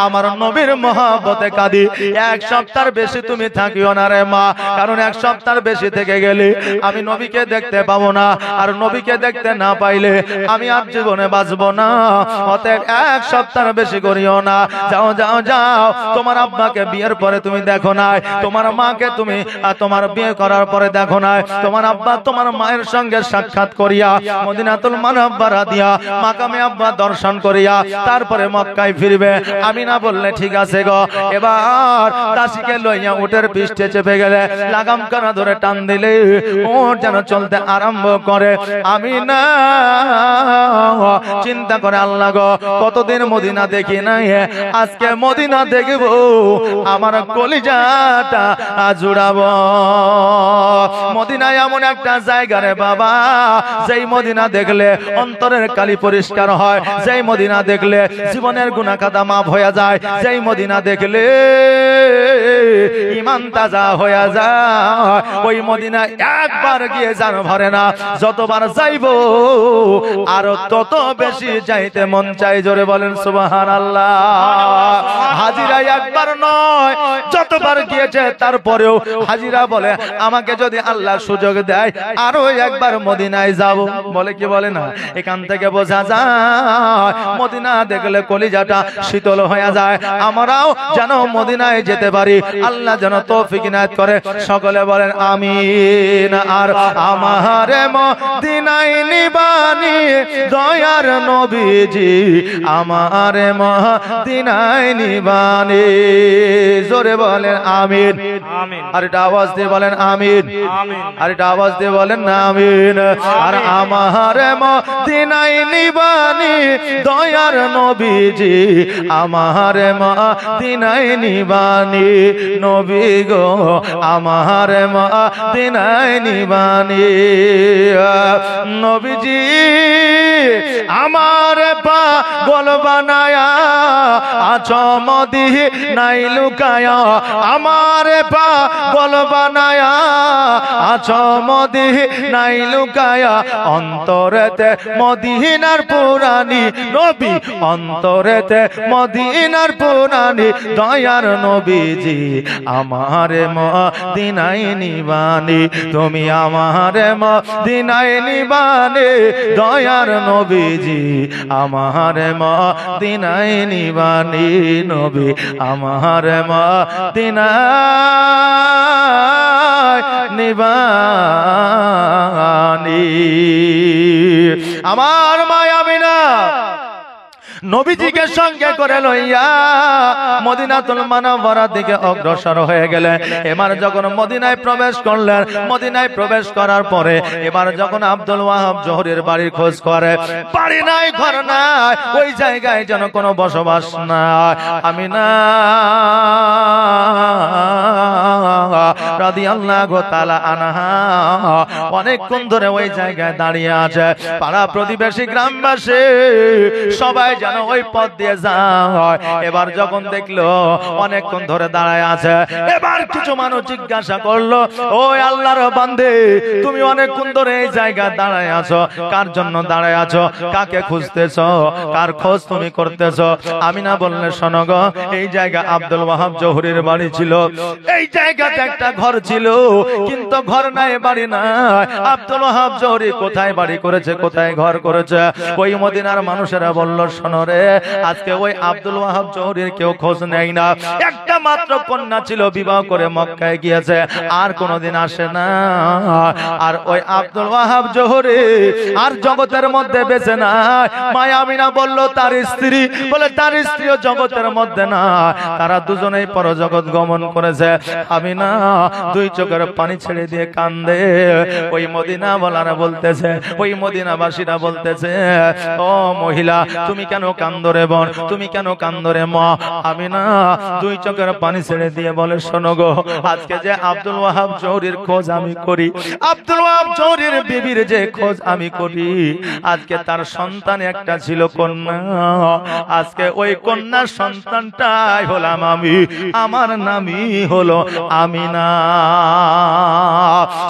আমার নবীর মহব্বতে কাঁদি এক সপ্তাহ বেশি তুমি থাকিও না রে মা কারণ এক সপ্তাহ বেশি থেকে গেলে আমি নবীকে দেখতে পাবো না আর নবীকে দেখতে না পাইলে আমি আর জীবনে বাঁচবো না অতএব এক সপ্তাহ বেশি করিও না যাও যাও যাও তোমার আব্বাকে বিয়ের পরে তুমি দেখো না তোমার মাকে তুমি তোমার বিয়ে করার পরে দেখো না তোমার আব্বা তোমার মায়ের সঙ্গে সাক্ষাৎ করিয়া মদিনাতুল মুনাওয়ারা দিয়া মাকামে আব্বা দর্শন করিয়া তারপরে মক্কায় ফিরবে আমি না বললে ঠিক আছে গো এবার দাসীকে লইয়া উটের পৃষ্ঠে চেপে গেলে লাগাম কানা ধরে টান দিলে উট যেন চলতে আরম্ভ করে আমি না চিন্তা করে আল্লাহ গো কতদিন মদিনা দেখি নাই আজকে মদিনা দেখব আমার কলিজাটা জুড়াবো মদিনায় এমন একটা জায়গা রে বাবা যেই মদিনা দেখলে অন্তরের কালি পরিষ্কার হয় যেই মদিনা দেখলে জীবনের গুনাহ কাদা মাফ হয়ে যায় যেই মদিনা দেখলে ঈমান তাজা হয়ে যায় ওই মদিনা একবার গিয়ে জান ভরে না যতবার যাইবো আর তত বেশি যাইতে মন চাই জোরে বলেন সুবহানাল্লাহ হাজিরা একবার নয় যত যতবার গিয়েছে তারপরেও হাজিরা বলে আমাকে যদি আল্লাহ সুযোগ দেয় আরো একবার মদিনায় যাব। বলে কি বলে না? এখান থেকে বোঝা যায় মদিনা দেখলে কলিজাটা শীতল হয়ে যায়। আমরাও যেন মদিনায় যেতে পারি, আল্লাহ যেন তৌফিক ইনায়েত করে। সকলে বলেন আমিন। আর আমারে মদিনায় নিবানি দয়ার নবীজি, আমারে মদিনায় নিবানি। জোরে বলেন আমিন। আর এটা আওয়াজ দিয়ে বলেন আমিন। আর এটা আওয়াজ দিয়ে বলেন না আমিন। আর আমারে মদিনায় নিবানি দয়ার নবীজি, আমারে মদিনায় নিবানি। নবী গো আমারে মদিনায় নিবানি। নবীজি আমার পাগল বানায়া আছো মদিনায় লুকায়া, আমার পাগল বানায়া আছো মদিনায় লুকায়া। অন্তরেতে মদিনার পুরানি নবী, অন্তরেতে মদিনার পুরানি দয়ার নবীজি, আমারে মদিনায় নিবানি। তুমি আমারে মদিনায় নিবানি দয়ার নবীজি, আমারে মদিনায় নিবানি। নবী আমারে মদিনায় নিবানি। আমার মায়া আমিনা নবীজিকে সঙ্গে করে লইয়া মদিনাতুল মুনাওয়ারার দিকে অগ্রসর হয়ে গেলেন। এবার যখন মদিনায় প্রবেশ করলেন, মদিনায় প্রবেশ করার পরে এবার যখন আব্দুল ওয়াহাব জোহরীর বাড়ির খোঁজ করে, বাড়ি নাই, ঘর নাই, ওই জায়গায় যেন কোনো বসবাস নাই। আমিনা রাদিয়াল্লাহু তাআলা আনহা অনেকক্ষণ ধরে ওই জায়গায় দাঁড়িয়ে আছে। পাড়া প্রতিবেশী গ্রামবাসী সবাই যেন ওই পথ দিয়ে যায়। এবার যখন দেখলো অনেকক্ষণ ধরে দাঁড়ায় আছে, এবার কিছু মানুষ জিজ্ঞাসা করলো, ওই আল্লাহর বান্দে তুমি অনেকক্ষণ ধরে এই জায়গায় দাঁড়ায় আছো, কার জন্য দাঁড়ায় আছো? কাকে খুঁজতেছো? কার খোঁজ তুমি করতেছো? আমিনা বললে শোনো গো, এই জায়গা আব্দুল ওয়াহাব জোহরীর বাড়ি ছিল, এই জায়গাতে একটা ঘর ছিল, কিন্তু ঘর নাই, বাড়ি নাই। আব্দুল ওয়াহাব জোহরী কোথায় বাড়ি করেছে, কোথায় ঘর করেছে? ওই মদিনার মানুষেরা বলল শোনো রে, আজকে ওই আব্দুল ওয়াহাব জোহরীর কেউ খোঁজ নেয় না। একটা মাত্র কন্যা ছিল, বিবাহ করে মক্কায় গিয়েছে, আর কোনোদিন আসে না। আর ওই আব্দুল ওয়াহাব জোহরী আর জগতের মধ্যে বেঁচে নাই। মায়া আমিনা বলল তার স্ত্রী, বলে তার স্ত্রীও জগতের মধ্যে না, তারা দুজনেই পরজগৎ গমন করেছে। আমিনা দুই চোখের পানি ছেড়ে দিয়ে কান্দে। ওই মদিনা ওয়ালারা বলতেছে, ওই মদিনাবাসীরা বলতেছে, ও মহিলা তুমি কেন কান্দো রে বোন, তুমি কেন কান্দো রে মা? আমিনা দুই চোখের পানি ছেড়ে দিয়ে বলে শোনো গো, আজকে যে আব্দুল ওয়াহাব জোহরীর খোঁজ আমি করি, আব্দুল ওয়াহাব জোহরীর বিবির যে খোঁজ আমি করি, আজকে তার সন্তান একটা ছিল কন্যা, আজকে ওই কন্যার সন্তানটাই হলাম আমি, আমার নামই হলো আমিনা।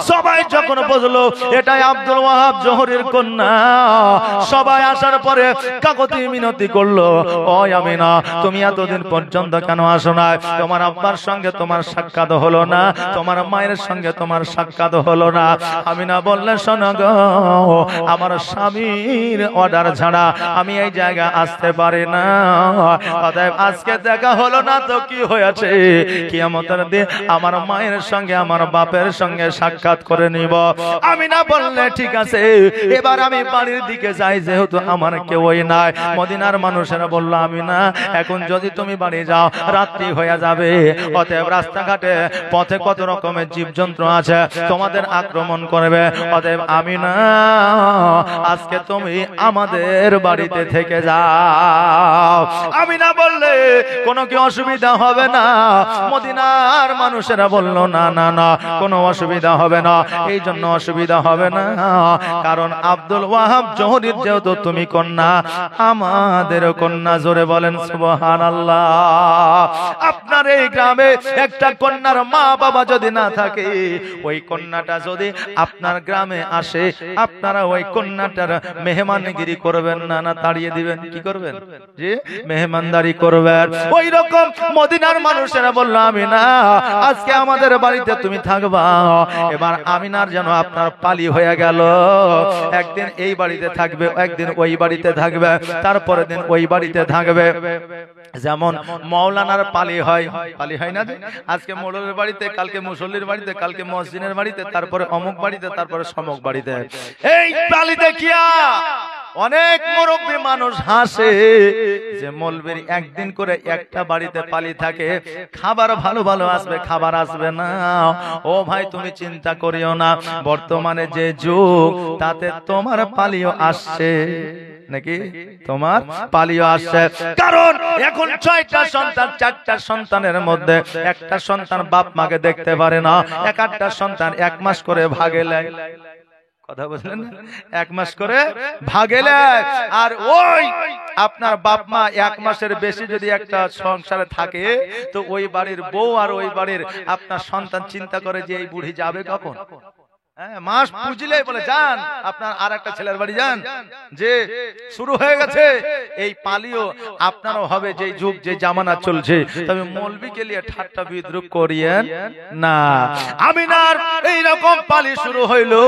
সবাই যখন বুঝলো এটাই আব্দুল ওয়াহাব জোহরীর কন্যা, সবাই আসার পরে কাকতি মিনতি করলো, ও আমিনা তুমি এতদিন পর্যন্ত কেন আসো না? তোমার আব্বার সঙ্গে তোমার সাক্ষাৎ হলো না, তোমার মায়ের সঙ্গে তোমার সাক্ষাৎ হলো না। আমিনা বললে শোনো গো, আমার স্বামীর অর্ডার ছাড়া আমি এই জায়গা আসতে পারি না, অতএব আজকে দেখা হলো না তো কি হয়েছে, কিয়ামতের দিন আমার মায়ের সঙ্গে আমার বাপের সঙ্গে সাক্ষাৎ করে নিব। আমিনা বললে ঠিক আছে, এবার আমি বাড়ির দিকে যাই, যেহেতু আমার কেউই নাই। মদিনার মানুষেরা বলল আমিনা এখন যদি তুমি বাড়ি যাও রাত্রি হয়ে যাবে, অতএব রাস্তাঘাটে পথে কত রকমের জীবজন্তু আছে, তোমাদের আক্রমণ করবে, অতএব আমিনা আজকে তুমি আমাদের বাড়িতে থেকে যাও। আমিনা বললে কোনো কি অসুবিধা হবে না? মদিনার মানুষেরা বলল বলল না না না, কোনো অসুবিধা হবে না। এই জন্য অসুবিধা হবে না, কারণ আব্দুল ওয়াহাব জোহরীর যেহেতু তুমি কন্যা, আমাদেরও কন্যা। জোরে বলেন সুবহানাল্লাহ। আপনার এই গ্রামে একটা কন্যার মা বাবা যদি না থাকে, ওই কন্যাটা যদি আপনার গ্রামে আসে, আপনারা ওই কন্যাটার মেহমানগিরি করবেন না, না তাড়িয়ে দিবেন? কি করবেন? যে মেহমানদারি করবেন। ওই রকম মদিনার মানুষেরা বলল, আমিনা আজকে আমাদের বাড়িতে তুমি থাকবা। এবার আমিনার যেন আপনার পালি হয়ে গেল, একদিন এই বাড়িতে থাকবে, একদিন ওই বাড়িতে থাকবে, তারপরে দিন ওই বাড়িতে থাকবে। যেমন মাওলানার পালি হয়, পালি হয় না? আজকে মোড়লের বাড়িতে, কালকে মুসল্লির বাড়িতে, কালকে মসজিদের বাড়িতে, তারপরে অমুক বাড়িতে, তারপরে সমক বাড়িতে। এই পালিতে কিয়া অনেক মুরব্বী মানুষ হাসে যে মৌলবীর একদিন করে একটা বাড়িতে পালি থাকে, খাবার ভালো ভালো আসবে, খাবার আসবে না। ও ভাই তুমি চিন্তা করিও না, বর্তমানে যে যুগ তাতে তোমার পালিও আসছে নাকি, তোমার পালিও আসছে। কারণ এখন 6টা সন্তান, 4টা সন্তানের মধ্যে একটা সন্তান বাপ মাকে দেখতে পারে না, একটা সন্তান 1 মাস করে ভাগে লাগে। কথা বুঝলেন? 1 মাস করে ভাগেলে, আর ওই আপনার বাপ মা 1 মাসের বেশি যদি একটা সংসারে থাকে, তো ওই বাড়ির বউ আর ওই বাড়ির আপনার সন্তান চিন্তা করে যে এই বুড়ি যাবে কখন। মাস পুজিলেই বলে যান আপনার আর একটা ছেলের বাড়ি যান, যে শুরু হয়ে গেছে। এই পালিও আপনারও হবে, যে যুগ যে জামানা চলছে। তবে মৌলবীকে নিয়ে ঠাট্টা বিদ্রুপ করিয়েন না। আমিনার এই রকম পালি শুরু হইলো,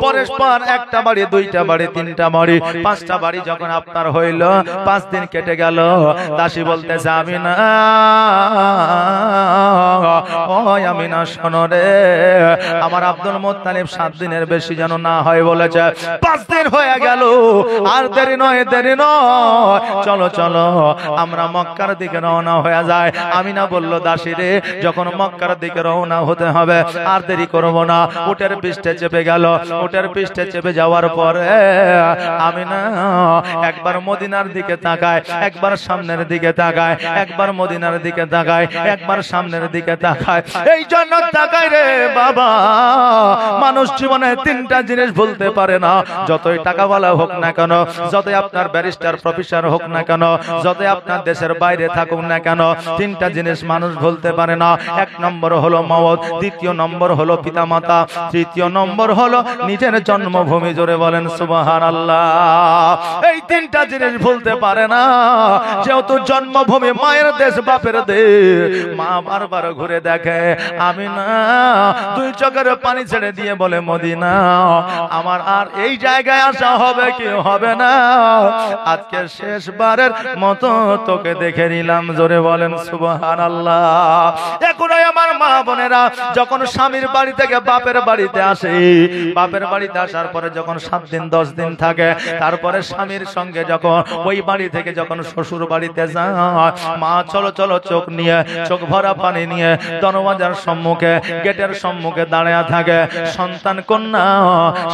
পরস্পর একটা বাড়ি, 2টা বাড়ি, 3টা বাড়ি, 5টা বাড়ি যখন আপনার হইল, 5 দিন কেটে গেল। দাসী বলতেছে, আমিনা ও আমিনা শোনো রে, আমার আব্দুল মুত্তালিব 7 দিনের বেশি যেন না হয় বলেছে। 5 দিন হয়ে গেল, আর দেরি নয়, দেরি নয়, চলো চলো আমরা মক্কার দিকে রওনা হয়ে যায়। আমিনা বলল, দাসী রে, যখন মক্কার দিকে রওনা হতে হবে আর দেরি করব না। উটের পৃষ্ঠে চেপে গেল। উটের পৃষ্ঠে চেপে যাওয়ার পরে আমিনা একবার মদিনার দিকে তাকায়, একবার সামনের দিকে তাকায়, একবার মদিনার দিকে তাকায়, একবার সামনের দিকে তাকায়। এই জন্য তাকায় রে বাবা, মানুষ জীবনে 3টা জিনিস বলতে পারে না। যতই টাকাওয়ালা হোক না কেন, যতই আপনার ব্যারিস্টার প্রফেসর হোক না কেন, যতই আপনার দেশের বাইরে থাকুক না কেন, 3টা জিনিস মানুষ বলতে পারে না। 1 নম্বর হলো মওত, 2য় নম্বর হলো পিতামাতা, 3য় নম্বর হলো নিজের জন্মভূমি। জোরে বলেন সুবহানাল্লাহ। এই 3টা জিনিস বলতে পারে না। যেহেতু জন্মভূমি মায়ের দেশ, বাপের দেশ, মা বারবার ঘুরে দেখে। আমিনা 2 চোখের পানি ছেড়ে দিয়ে বলে, মদিনা আমার আর এই জায়গায় আসা হবে কি হবে না, আজকে শেষবারের মতো তোকে দেখে নিলাম। জোরে বলেন সুবহানাল্লাহ। এখনই আমার মা বোনেরা যখন স্বামীর বাড়ি থেকে বাপের বাড়িতে আসে, বাপের বাড়িতে আসার পরে যখন 7 দিন 10 দিন থাকে, তারপরে স্বামীর সঙ্গে যখন ওই বাড়ি থেকে যখন শ্বশুর বাড়িতে যায়, মা চলো চলো চোখ নিয়ে, চোখ ভরা পানি নিয়ে দরওয়াজার সম্মুখে, গেটের সম্মুখে দাঁড়িয়ে থাকে। সন্তান কন্যা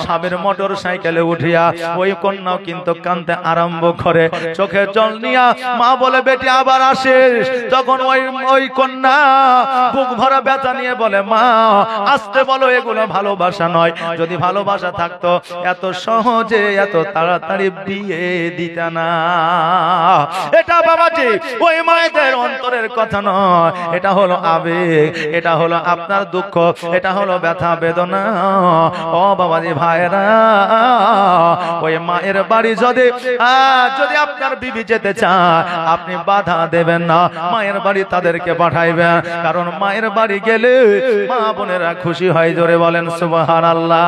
স্বামীর মোটর সাইকেলে উঠিয়া ওই কন্যাও কিন্তু কাঁদতে আরম্ভ করে, চোখে জল নিয়া মা বলে, বেটি আবার আসিস। তখন ওই কন্যা বুক ভরা ব্যথা নিয়ে বলে, মা আসতে বলো, এগুলো ভালোবাসা নয়। যদি ভালোবাসা থাকতো এত সহজে এত তাড়াতাড়ি বিয়ে দিত না। এটা বাবাজি ওই মায়েদের অন্তরের কথা নয়, এটা হলো আবেগ, এটা হলো আপনার দুঃখ, এটা হলো ব্যথা বেদনা। ও বাবাজি ভাইরা, ওই মায়ের বাড়ি যদি আপনার বিবি যেতে চায়, আপনি বাধা দেবেন না, মায়ের বাড়ি তাদেরকে পাঠাইবেন। কারণ মায়ের বাড়ি গেলে মা বোনেরা খুশি হয়। জোরে বলেন সুবহানাল্লাহ।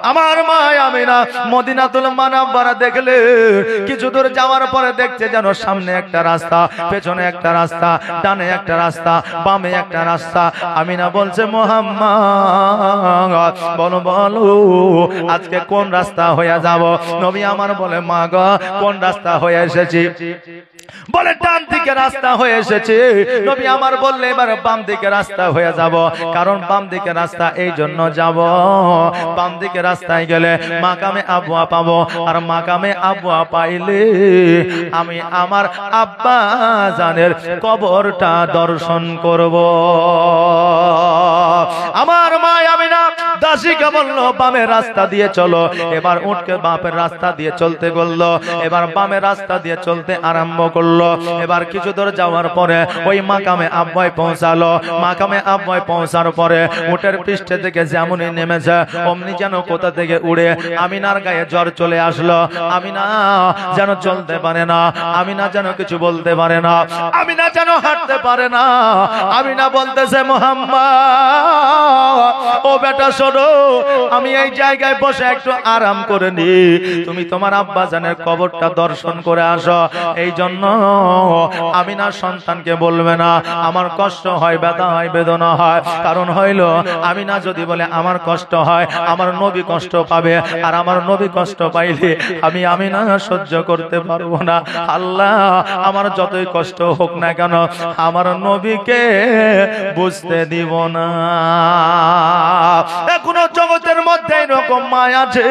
আমার মা আমিনা মদিনাতুল মুনাওয়ারা দেখলে কিছু দূর যাওয়ার পরে দেখছে যেন সামনে একটা রাস্তা, পেছনে একটা রাস্তা, ডানে একটা রাস্তা, বামে একটা রাস্তা। আমিনা বলছে, মুহাম্মদ বলো বলো আজকে কোন রাস্তা হয়ে যাব? নবী আমার বলে, মা গো কোন রাস্তা হয়ে এসেছি? বলে, ডান দিকে রাস্তা হয়ে এসেছে। নবী আমার বললে, এবার বাম দিকে রাস্তা হয়ে যাব। কারণ বাম দিকে রাস্তা এই জন্য যাব, বাম দিকে রাস্তায় গেলে মাকামে আবওয়া পাবো, আর মাকামে আবওয়া পাইলে আমি আমার আব্বা জানের কবরটা দর্শন করব। আমার মা আমিনা দাসীকে বলল বামে রাস্তা দিয়ে চলো। এবার উঠকে বাপের রাস্তা দিয়ে চলতে বললো। এবার বামে রাস্তা দিয়ে চলতে আরম্ভ করলো। এবার কিছু দূর যাওয়ার পরে ওই মাকামে আব্বাই পৌঁছালো। মাকামে আব্বাই পৌঁছার পরে উটের পৃষ্ঠে থেকে যেমনই নেমেছে অমনি যেন কোথা থেকে উড়ে আমিনার গায়ে জ্বর চলে আসলো। আমিনা যেন চলতে পারে না, আমিনা যেন কিছু বলতে পারে না, আমিনা যেন হাঁটতে পারে না। আমিনা বলতেছে মুহাম্মদ, ও বেটা শোনো, আমি এই জায়গায় বসে একটু আরাম করে নি, তুমি তোমার আব্বা জানের কবরটা দর্শন করে আসো। এই জন্য আমিনা সন্তানকে বলবে না আমার কষ্ট হয়, ব্যথা হয়, বেদনা হয়। কারণ হইল আমিনা যদি বলে আমার কষ্ট হয়, আমার নবী কষ্ট পাবে, আর আমার নবী কষ্ট পাইলে আমি আমিনা সহ্য করতে পারবো না। আল্লাহ আমার যতই কষ্ট হোক না কেন আমার নবীকে বুঝতে দিব না। এখনো জগতের মধ্যে এরকম মায়া আছে,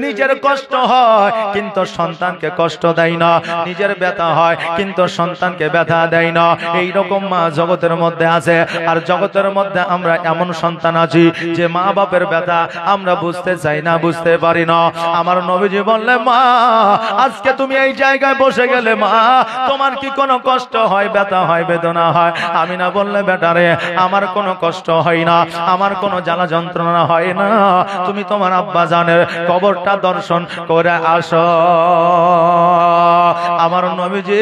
নিজের কষ্ট হয় কিন্তু সন্তানকে কষ্ট দেয় না, নিজের ব্যথা হয় কিন্তু সন্তানকে ব্যথা দেয় না। এইরকম মা জগতের মধ্যে আছে। আর জগতের মধ্যে আমরা এমন সন্তান আছি যে মা বাপের ব্যথা আমরা বুঝতে চাই না, বুঝতে পারি না। আমার নবীজি বললেন মা আজকে তুমি এই জায়গায় বসে গেলে মা তোমার কি কোনো কষ্ট হয়, ব্যথা হয়, বেদনা হয়? আমিনা বললে বেটারে আমার কোনো কষ্ট হয় না, আমার কোনো জ্বালা যন্ত্রণা হয় না, তুমি তোমার আব্বা জানের কবরটা দর্শন করে আসো। আমার নবীজি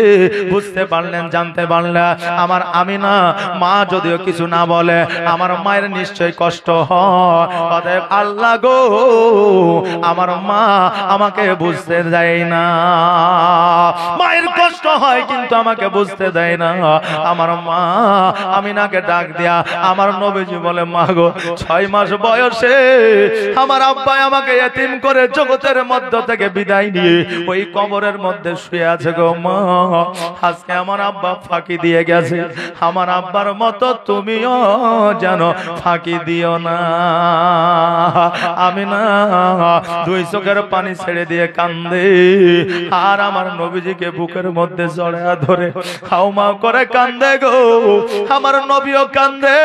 বুঝতে পারলেন, জানতে পারলেন আমার আমিনা মা যদিও কিছু না বলে আমার মায়ের নিশ্চয়ই কষ্ট হয়। অতএব আল্লাহ গো আমার মা আমাকে বুঝতে দেয় না, মায়ের কষ্ট হয় কিন্তু আমাকে বুঝতে দেয় না। আমার মা আমিনাকে ডাক দিয়া আমার নবীজি বলে মা গো 6 মাস বয়সে আমার আব্বা আমাকে এতিম করে জগতের মধ্য থেকে বিদায় নিয়ে ওই কবরের মধ্যে শুয়ে আছে গো মা। আজকে আমার আব্বা ফাঁকি দিয়ে গেছে, আমার আব্বার মতো তুমিও যেন ফাঁকি দিও না। আমি না 2 চোখের পানি ছেড়ে দিয়ে কান্দে আর আমার নবীজিকে বুকের মধ্যে জড়ায়া ধরে হাউমাউ করে কান্দে গো। আমার নবীও কান্দে।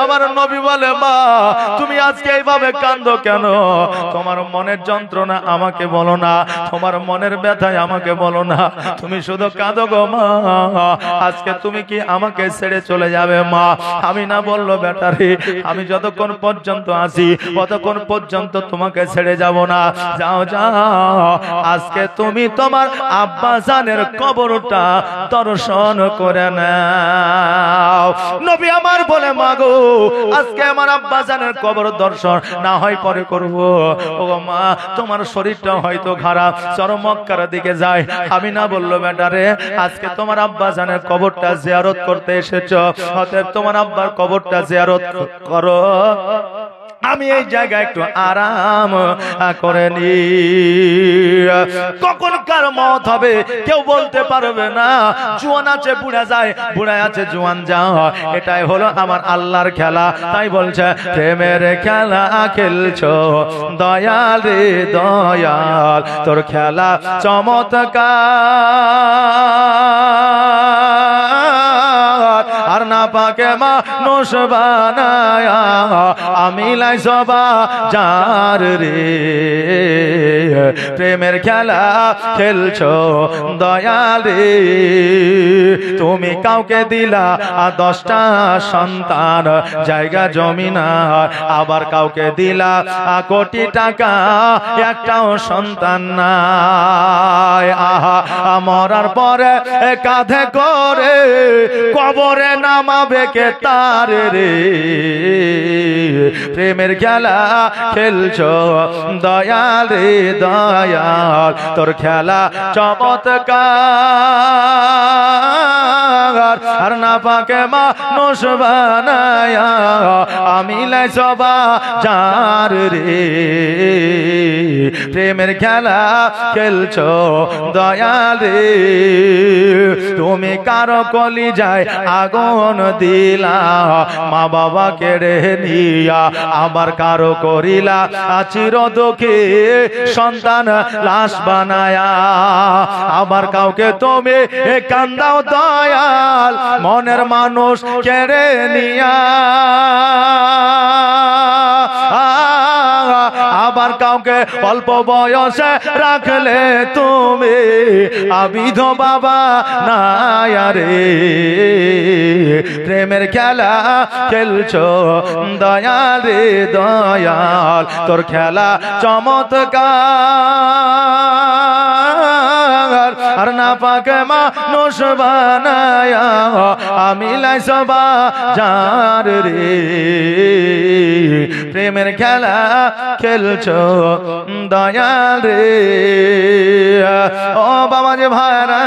আমার নবী বলে মা তুমি আজকে এইভাবে কান্দো কেন? তোমার মনের যন্ত্রণা আমাকে বলো না, তোমার মনের ব্যথায় আমাকে বলো না, তুমি শুধু কাঁদো গো মা। আজকে তুমি কি আমাকে ছেড়ে চলে যাবে মা? আমি না বললো বেটারে আমি যতক্ষণ পর্যন্ত আছি ততক্ষণ পর্যন্ত তোমাকে ছেড়ে যাব না। যাও যাও আজকে তুমি তোমার আব্বা জানের কবরটা দর্শন করে নাও। নবী আমার বলে মাগো আজকে আমার আব্বা জানের কবর দর্শন না হয় পরে করব। ও মা তোমার শরীরটা হয়তো খারাপ, চরম মক্কার দিকে যায়। আমি না বললো বেটারে আজকে তোমার আব্বা জানের কবরটা জিয়ারত করতে এসেছো, অতএব তোমার আব্বার কবরটা জিয়ারত করো। আমি এই জায়গায় একটু আরাম করে নি। কখন কার মত হবে কেউ বলতে পারবে না। জুয়ান আছে বুড়া যায়, বুড়া আছে জুয়ান যায়, এটাই হলো আমার আল্লাহর খেলা। তাই বলছে প্রেমের খেলা খেলছো দয়াল রে দয়াল, তোর খেলা চমৎকার, আর না পাকে মানুষ বানায়া আমি লাই সবা যার রে। প্রেমের খেলা খেলছো দয়াল রে, তুমি কাউকে দিলা 10টা সন্তান জায়গা জমিনা, আবার কাউকে দিলা কোটি টাকা একটাও সন্তান নাই। আহা মরার পরে কাঁধে করে কবরে নামাবে কে তার রে। প্রেমের খেলা খেলছো দয়াল রে দয়াল, তোর খেলা চমৎকার, আর না পাকে মানুষ বানায়া আমি লাই সবা যার রে। প্রেমের খেলা খেলছো দয়াল রে, তুমি কারো কলি যায় আগুন দিলা, মা বাবা কেড়ে নিয়া আবার কারো করিলা চির দুঃখী সন্তান লাশ বানায়া, আবার কাউকে তুমি কান্দাও দয়াল মনের মানুষ কেড়ে নিয়া আবার কাউকে অল্প বয়সে রাখলে তুমি আবিধ বাবা নায়ারে প্রেমের খেলা খেলছো দয়াল রে দয়াল তোর খেলা চমৎকার আর না পাকে মানুষ বানায়া আমি লাইসবা যার রে প্রেমের খেলা খেলছো দয়াল রে ও বাবা যে ভাইরা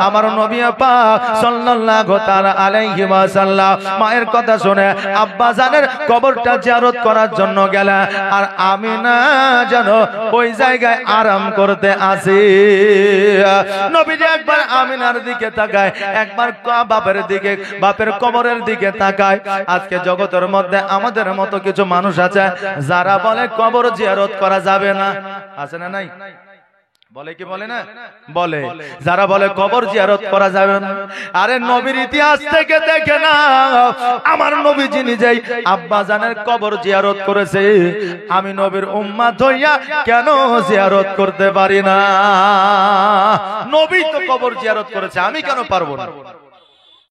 আমার নবী পাক সাল্লাল্লাহু তাআলা আলাইহি ওয়াসাল্লাম মায়ের কথা শুনে আব্বা জানের কবরটা জিয়ারত করার জন্য গেলেন আর আমিনা যেন ওই জায়গায় আরাম করতে আসে নবীজি একবার আমিনার দিকে তাকায় একবার বাপের দিকে বাপের কবরের দিকে তাকায় আজকে জগতের মধ্যে আমাদের মতো কিছু মানুষ আছে যারা বলে কবর জিয়ারত করা যাবে না আছে না নাই বলে কি বলে না বলে যারা বলে কবর জিয়ারত করা যাবে না আরে নবীর ইতিহাস থেকে দেখে না আমার নবী যিনি যাই আব্বা জানের কবর জিয়ারত করেছে আমি নবীর উম্মত হইয়া কেন জিয়ারত করতে পারি না নবী তো কবর জিয়ারত করেছে আমি কেন পারবো না